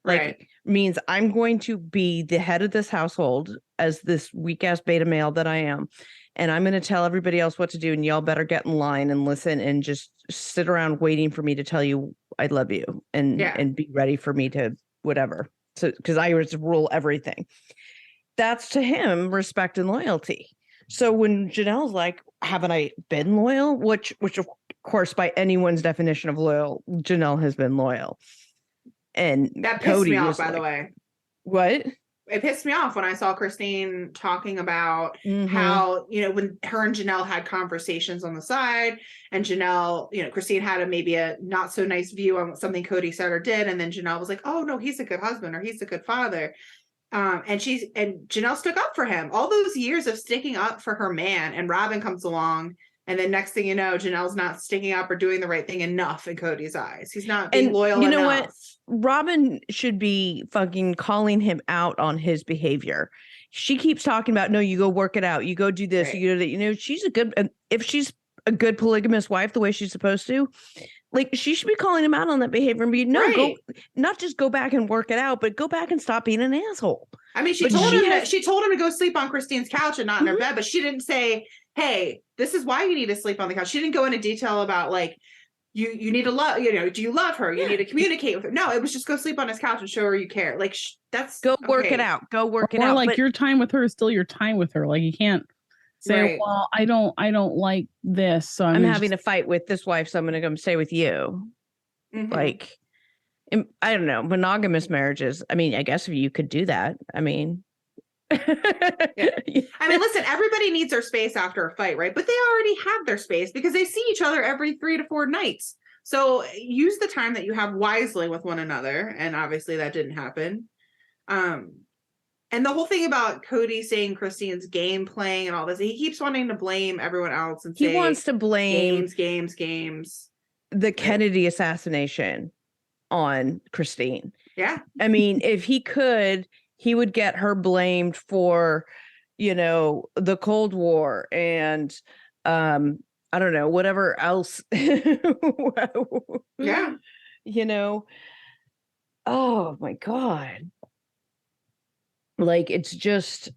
like, means I'm going to be the head of this household as this weak ass beta male that I am. And I'm going to tell everybody else what to do. And y'all better get in line and listen and just sit around waiting for me to tell you I love you and be ready for me to whatever. So, because I was to rule everything. That's to him respect and loyalty. So when Janelle's like, haven't I been loyal? Which of course, by anyone's definition of loyal, Janelle has been loyal. And that pissed Kody me off, is by the like, way. what? It pissed me off when I saw Christine talking about Mhm. how, you know, when her and Janelle had conversations on the side, and Janelle, you know, Christine had maybe a not so nice view on something Kody said or did, and then Janelle was like, oh no, he's a good husband, or he's a good father. And Janelle stuck up for him all those years of sticking up for her man, and Robyn comes along, and then next thing you know, Janelle's not sticking up or doing the right thing enough in Kody's eyes. He's not being loyal you know enough. what? Robyn should be fucking calling him out on his behavior. She keeps talking about, no, you go work it out. You go do this. Right. You go do that. You know, she's a good, if she's a good polygamous wife the way she's supposed to, like, she should be calling him out on that behavior and be, no, Right. go, not just go back and work it out, but go back and stop being an asshole. I mean, she But told she him to go sleep on Christine's couch and not in her bed, but she didn't say, hey, this is why you need to sleep on the couch. She didn't go into detail about, like, you need to love, you know, do you love her? You need to communicate with her. No, it was just go sleep on his couch and show her you care. Like, that's Go work it out. Go work it Or out. like, But your time with her is still your time with her. Like, you can't say, Right. well, I don't like this, so I'm having a fight with this wife, so I'm going to come stay with you. Mhm. Like, I don't know, monogamous marriages. I mean, I guess you could do that. I mean, Yeah. I mean, listen, everybody needs their space after a fight, right? But they already have their space because they see each other every 3 to 4 nights. So use the time that you have wisely with one another. And obviously that didn't happen. And the whole thing about Kody saying Christine's game playing and all this, he keeps wanting to blame everyone else and say he wants to blame games. the Kennedy assassination on Christine. Yeah. I mean, if he could, he would get her blamed for, you know, the Cold War and I don't know, whatever else. Yeah. You know, oh my God. Like, it's just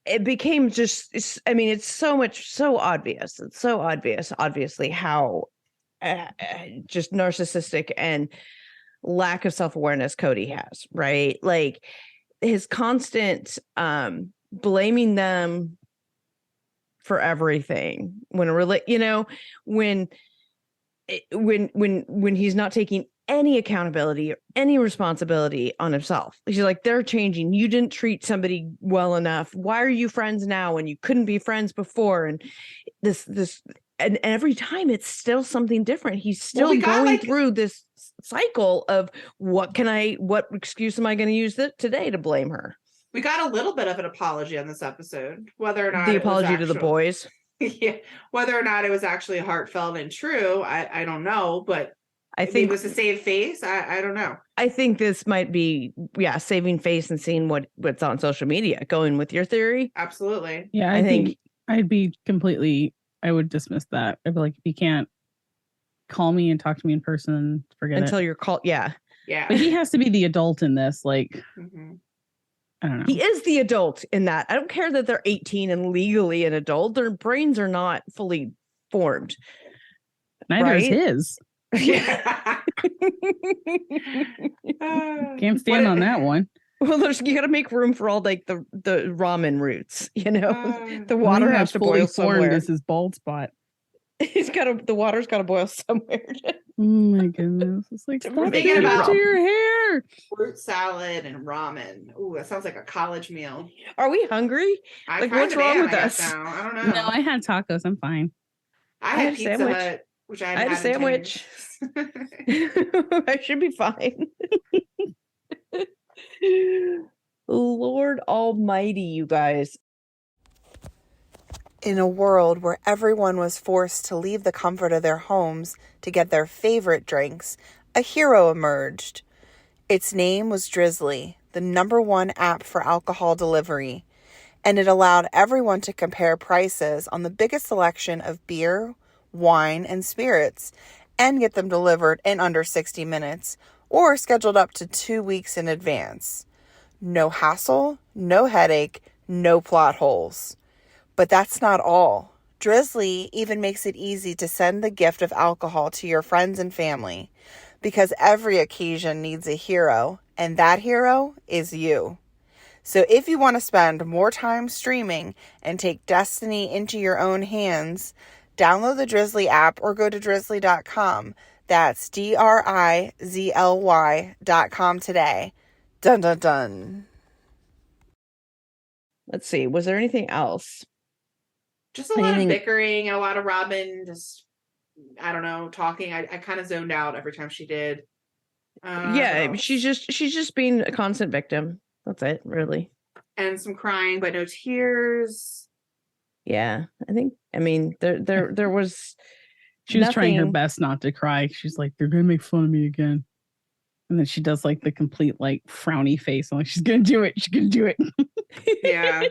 it became just, I mean, it's so obvious. It's so obvious, obviously, how just narcissistic and lack of self-awareness Kody has, right? Like, his constant blaming them for everything when you know, when he's not taking any accountability or any responsibility on himself. He's like, they're changing. You didn't treat somebody well enough. Why are you friends now when you couldn't be friends before? And this and every time it's still something different. He's still going through this cycle of what excuse am I going to use today to blame her? We got a little bit of an apology on this episode, whether or not the apology to the boys. Yeah, whether or not it was actually heartfelt and true, I don't know, but I think it was to save face. I don't know. I think this might be, saving face and seeing what's on social media. Going with your theory, absolutely. Yeah, I think I would dismiss that. I'd be like, if you can't call me and talk to me in person, forget until you're called. Yeah. But he has to be the adult in this. Like, I don't know. He is the adult in that. I don't care that they're 18 and legally an adult. Their brains are not fully formed. Neither is his. Yeah. Can't stand on that one. Well, you got to make room for all like the ramen roots, you know. The water has to boil somewhere. Is his bald spot. The water's got to boil somewhere. Oh my goodness! It's like, stop thinking about to your hair. Fruit salad and ramen. Ooh, that sounds like a college meal. Are we hungry? What's wrong with us? Now. I don't know. No, I had tacos. I'm fine. I had Pizza Hut, which I had a sandwich. I should be fine. Lord Almighty, you guys. In a world where everyone was forced to leave the comfort of their homes to get their favorite drinks, a hero emerged. Its name was Drizzly, the #1 app for alcohol delivery, and it allowed everyone to compare prices on the biggest selection of beer, wine, and spirits, and get them delivered in under 60 minutes, or scheduled up to 2 weeks in advance. No hassle, no headache, no plot holes. But that's not all. Drizzly even makes it easy to send the gift of alcohol to your friends and family, because every occasion needs a hero, and that hero is you. So if you want to spend more time streaming and take destiny into your own hands, download the Drizzly app or go to drizzly.com. That's DRIZLY.com today. Dun dun dun. Let's see. Was there anything else? Just a lot of bickering and a lot of Robyn just, I don't know, talking. I kind of zoned out every time she did. Yeah, she's just being a constant victim. That's it, really. And some crying, but no tears. Yeah, I mean, there was. She was trying her best not to cry. She's like, they're gonna make fun of me again. And then she does like the complete like frowny face. I'm like, she's gonna do it. She's gonna do it. Yeah.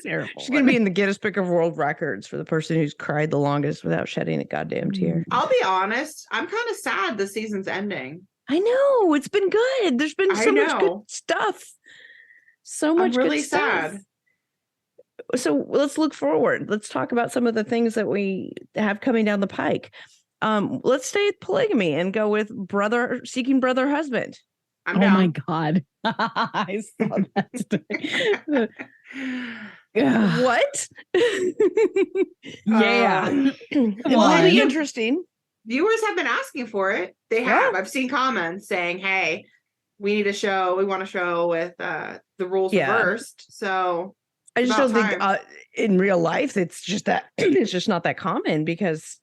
Terrible. She's gonna be in the Guinness Book of World Records for the person who's cried the longest without shedding a goddamn tear. I'll be honest, I'm kind of sad the season's ending. I know, it's been good. There's been so much good stuff. So much I'm really good stuff. sad. So let's look forward. Let's talk about some of the things that we have coming down the pike. Let's stay with polygamy and go with seeking brother husband. I'm down. Oh my God. I saw that today. What? Yeah. Well, it'll be interesting. Viewers have been asking for it. They have. I've seen comments saying, hey, we want a show with the rules reversed. So I just don't think in real life it's just not that common, because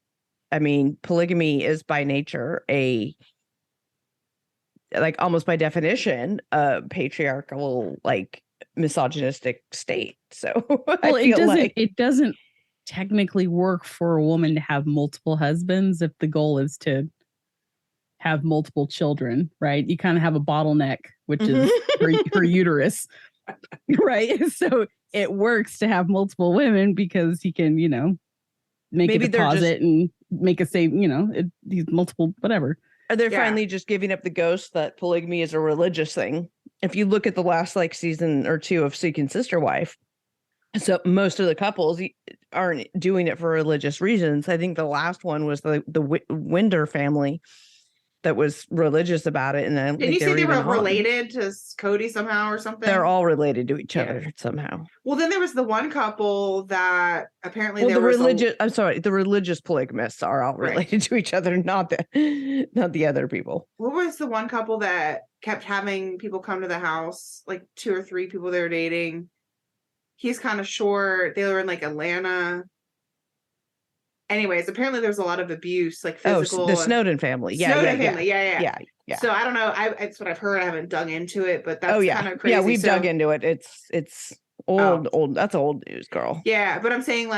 I mean, polygamy is by nature almost by definition a patriarchal, misogynistic state. So well, it doesn't technically work for a woman to have multiple husbands if the goal is to have multiple children, right? You kind of have a bottleneck, which is her uterus, right? So it works to have multiple women because he can, make a deposit and make a save, these multiple whatever. Are they finally just giving up the ghost that polygamy is a religious thing? If you look at the last season or two of Seeking Sister Wife, so most of the couples aren't doing it for religious reasons. I think the last one was the Winder family that was religious about it. And then did you say they were related to Kody somehow or something? They're all related to each other somehow. Well, then there was the one couple that apparently the religious polygamists are all related to each other, not the other people. What was the one couple that kept having people come to the house, like 2 or 3 people they were dating? He's kind of short. They were in Atlanta. Anyways, apparently there's a lot of abuse, physical. Oh, the Snowden family. Family. Yeah. So I don't know. It's what I've heard. I haven't dug into it, but that's kind of crazy. Yeah, we've dug into it. It's old. That's old news, girl. Yeah, but I'm saying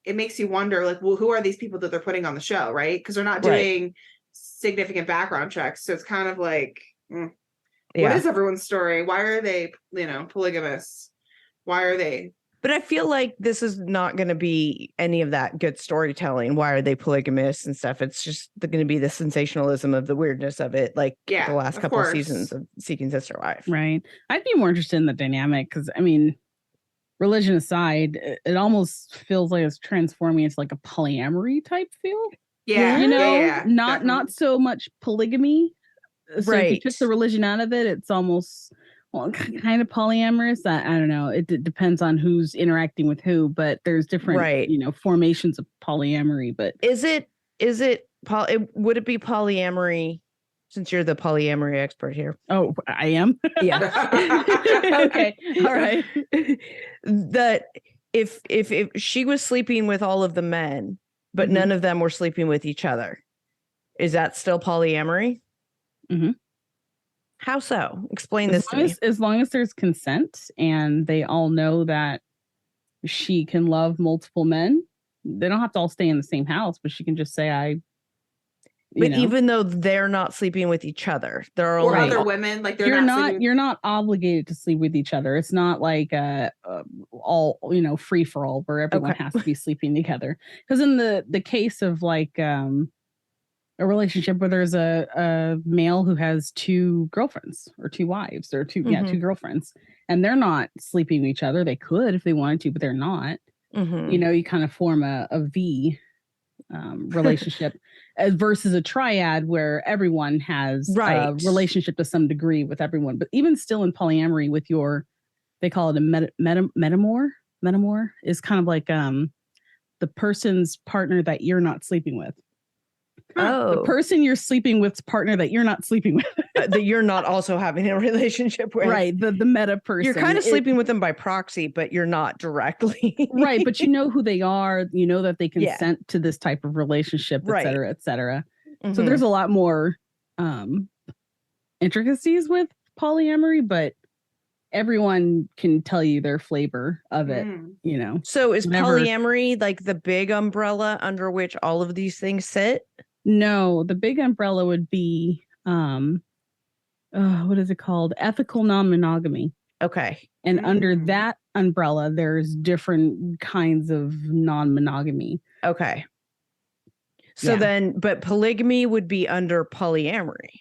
it makes you wonder, well, who are these people that they're putting on the show, right? Because they're not doing significant background checks. So it's kind of what is everyone's story? Why are they, polygamists? Why are they? But I feel like this is not going to be any of that good storytelling. Why are they polygamists and stuff? It's just going to be the sensationalism of the weirdness of it, the last couple of seasons of Seeking Sister Wife. Right. I'd be more interested in the dynamic because, I mean, religion aside, it almost feels like it's transforming into a polyamory type feel. Yeah. Not so much polygamy. So if you took the religion out of it, it's almost... well, kind of polyamorous. I don't know. It depends on who's interacting with who, but there's different, formations of polyamory. But would it be polyamory? Since you're the polyamory expert here. Oh, I am. Yeah. Okay. All right. That if she was sleeping with all of the men, but none of them were sleeping with each other, is that still polyamory? Mm-hmm. How so? Explain this to me. As long as there's consent and they all know that she can love multiple men, they don't have to all stay in the same house, but she can just say, even though they're not sleeping with each other, there are other women, you're not obligated to sleep with each other. It's not all free for all where everyone has to be sleeping together. Because in the case of a relationship where there's a male who has 2 girlfriends or 2 wives or 2 girlfriends, and they're not sleeping with each other. They could if they wanted to, but they're not. You kind of form a V relationship versus a triad where everyone has a relationship to some degree with everyone. But even still in polyamory with they call it a metamor. Metamor is kind of like the person's partner that you're not sleeping with. Oh, the person you're sleeping with's partner that you're not sleeping with. That you're not also having a relationship with. Right. The meta person. You're kind of sleeping with them by proxy, but you're not directly. Right. But you know who they are. You know that they consent to this type of relationship, et cetera, et cetera. Mm-hmm. So there's a lot more intricacies with polyamory, but everyone can tell you their flavor of it, you know. So is polyamory like the big umbrella under which all of these things sit? No, the big umbrella would be what is it called? Ethical non-monogamy. Okay. And under that umbrella, there's different kinds of non-monogamy. Okay. So then, but polygamy would be under polyamory.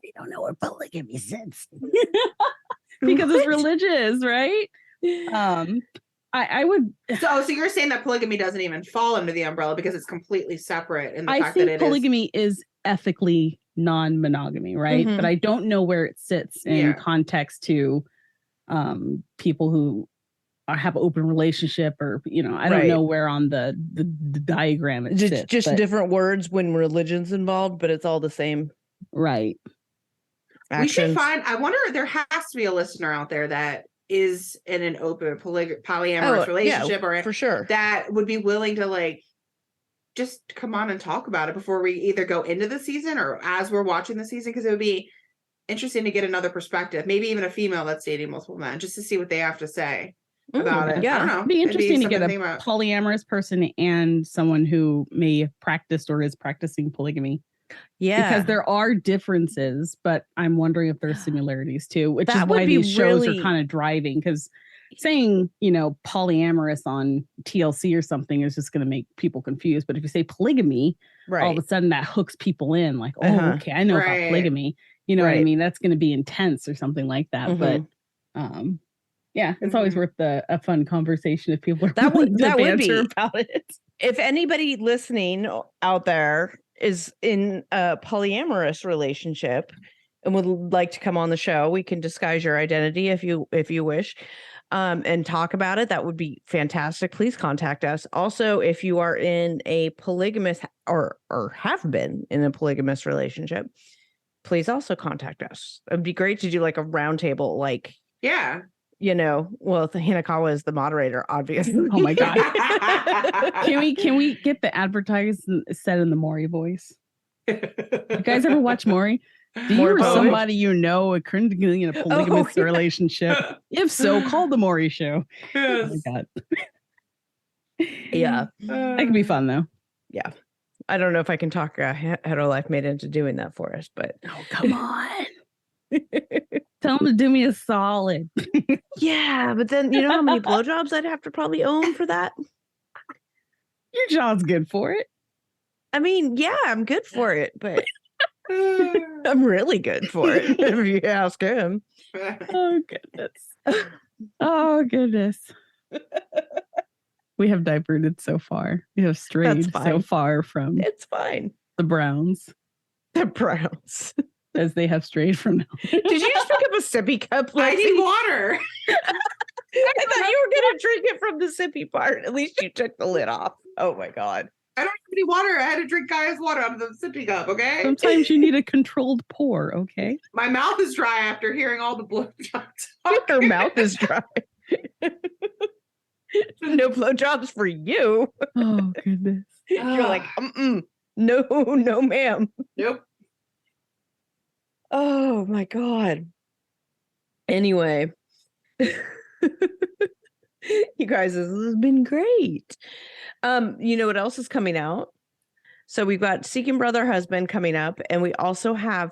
They don't know what polygamy sits. Because it's religious, right? I would. So you're saying that polygamy doesn't even fall under the umbrella because it's completely separate in the fact that polygamy is ethically non-monogamy, right? Mm-hmm. But I don't know where it sits in context to people who have open relationship, or I don't know where on the diagram it sits. Just different words when religion's involved, but it's all the same, right? Actions. We should find. I wonder. There has to be a listener out there that is in an open polyamorous relationship, or for sure, that would be willing to just come on and talk about it before we either go into the season or as we're watching the season, because it would be interesting to get another perspective, maybe even a female that's dating multiple men, just to see what they have to say about it. Yeah, I don't know. It'd be interesting to get a polyamorous person and someone who may have practiced or is practicing polygamy. Yeah, because there are differences, but I'm wondering if there's similarities too, which is why these shows are kind of driving. Because saying, polyamorous on TLC or something is just going to make people confused. But if you say polygamy, all of a sudden that hooks people in, like, okay, I know about polygamy. You know what I mean? That's going to be intense or something like that. Mm-hmm. But it's always worth a fun conversation if people are that would be about it. If anybody listening out there is in a polyamorous relationship and would like to come on the show, we can disguise your identity if you wish, and talk about it. That would be fantastic. Please contact us. Also, if you are in a polygamous or have been in a polygamous relationship, please also contact us. It'd be great to do like a roundtable, the Hanekawa is the moderator, obviously. Oh my god! Can we get the advertisement said in the Maury voice? You guys ever watch Maury? Do you or somebody currently in a polygamous relationship? If so, call the Maury Show. Yes. Oh my god! Yeah, that could be fun though. Yeah, I don't know if I can talk Hetero Life Mate into doing that for us, but come on. Tell him to do me a solid. Yeah, but then you know how many blowjobs I'd have to probably own for that? Your jaw's good for it. I mean, yeah, I'm good for it, but I'm really good for it if you ask him. Oh, goodness. Oh, goodness. We have diverted so far. We have strayed so far from it's fine. The Browns. The Browns. As they have strayed from now. Did you just pick up a sippy cup? Lexi? I need water. I thought you were going to drink it from the sippy part. At least you took the lid off. Oh my God. I don't have any water. I had to drink Gaia's water out of the sippy cup, okay? Sometimes you need a controlled pour, okay? My mouth is dry after hearing all the blowjobs. Your mouth is dry. No blowjobs for you. Oh, goodness. You're like, no, ma'am. Nope. Oh my God. Anyway, you guys, this has been great. You know what else is coming out? So we've got Seeking Brother Husband coming up, and we also have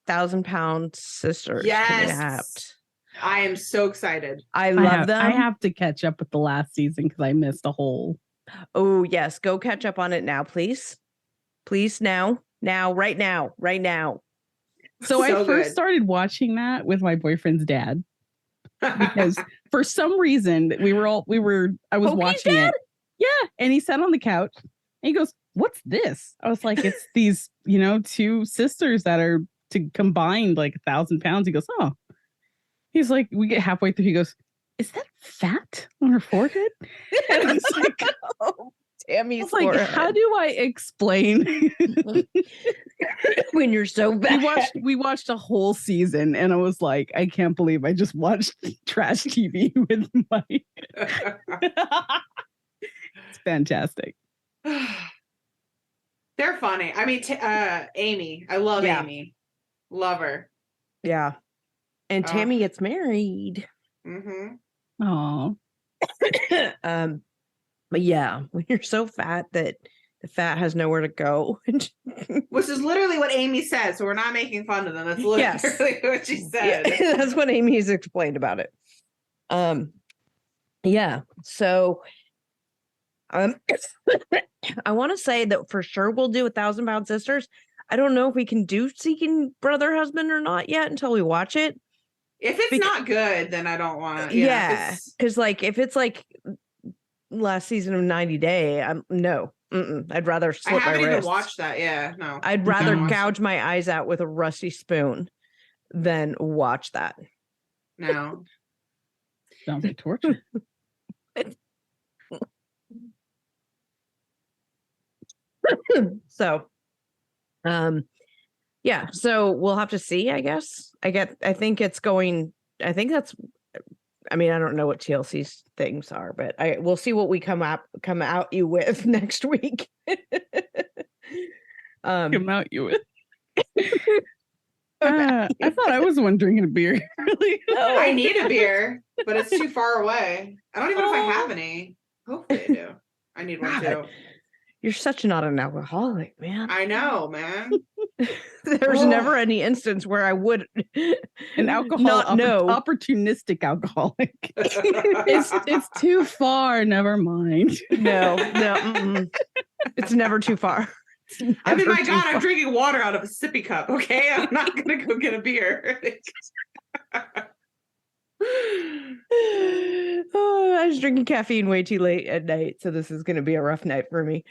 1,000-Pound Sisters coming out. I am so excited. I love them. I have to catch up with the last season because I missed a whole. Oh yes, go catch up on it now, please. Please now, right now. So I first started watching that with my boyfriend's dad because for some reason I was watching it. Yeah. And he sat on the couch and he goes, what's this? I was like, it's these, two sisters that are to combined like 1,000 pounds. He goes, oh. He's like, we get halfway through. He goes, is that fat on her forehead? And I was like, oh, Tammy's like, how do I explain when you're so bad? We watched a whole season, and I was like, I can't believe I just watched trash TV with Mike. It's fantastic. They're funny. I mean, Amy. I love Amy. Love her. Yeah. And Tammy gets married. Mm-hmm. Oh. But yeah, when you're so fat that the fat has nowhere to go. Which is literally what Amy said. So we're not making fun of them. That's literally what she said. Yeah, that's what Amy's explained about it. Yeah. So I want to say that for sure we'll do 1,000 Pound Sisters. I don't know if we can do Seeking Brother Husband or not yet until we watch it. If it's not good, then I don't want to. Yeah. Because if it's like last season of 90 Day, no. I'd rather slip my wrist. I haven't even watched that. Yeah, no. I'd rather gouge my eyes out with a rusty spoon than watch that. No. Sounds like torture. So, yeah. So we'll have to see. I guess. I think it's going. I think that's. I mean, I don't know what TLC's things are, but we'll see what we come out you with next week. Come out you with. I thought I was the one drinking a beer. Really? Oh, I need a beer, but it's too far away. I don't even know if I have any. Hopefully I do. I need one too. You're such not an alcoholic, man. I know, man. There's never any instance where I would an opportunistic alcoholic. It's too far. Never mind. No. It's never too far. I mean, my God, I'm drinking water out of a sippy cup. Okay, I'm not gonna go get a beer. Oh, I was drinking caffeine way too late at night, so this is going to be a rough night for me.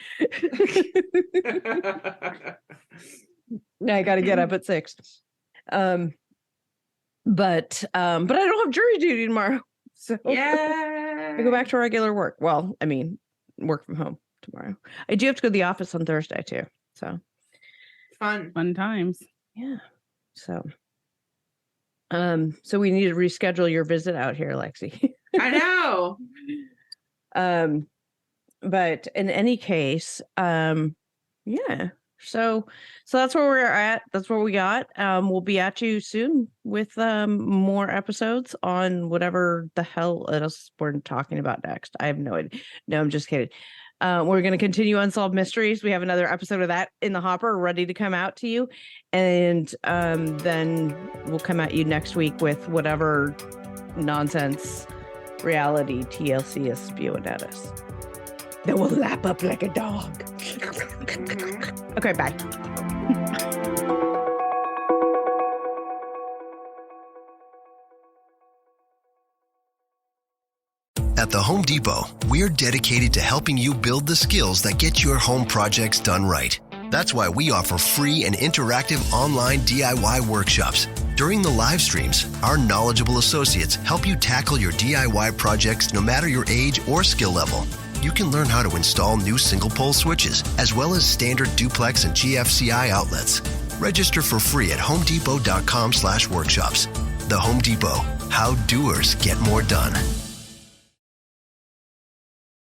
I got to get up at 6. But I don't have jury duty tomorrow, so I go back to regular work. Well, I mean, work from home tomorrow. I do have to go to the office on Thursday too, so fun times. Yeah, so we need to reschedule your visit out here, Lexi. I know. But in any case, yeah. So that's where we're at. That's what we got. We'll be at you soon with more episodes on whatever the hell else we're talking about next. I have no idea. No, I'm just kidding. We're going to continue Unsolved Mysteries. We have another episode of that in the hopper ready to come out to you. And then we'll come at you next week with whatever nonsense reality TLC is spewing at us. Then we'll lap up like a dog. Mm-hmm. Okay, bye. At the Home Depot, we're dedicated to helping you build the skills that get your home projects done right. That's why we offer free and interactive online DIY workshops. During the live streams, our knowledgeable associates help you tackle your DIY projects no matter your age or skill level. You can learn how to install new single-pole switches, as well as standard duplex and GFCI outlets. Register for free at homedepot.com/workshops. The Home Depot, how doers get more done.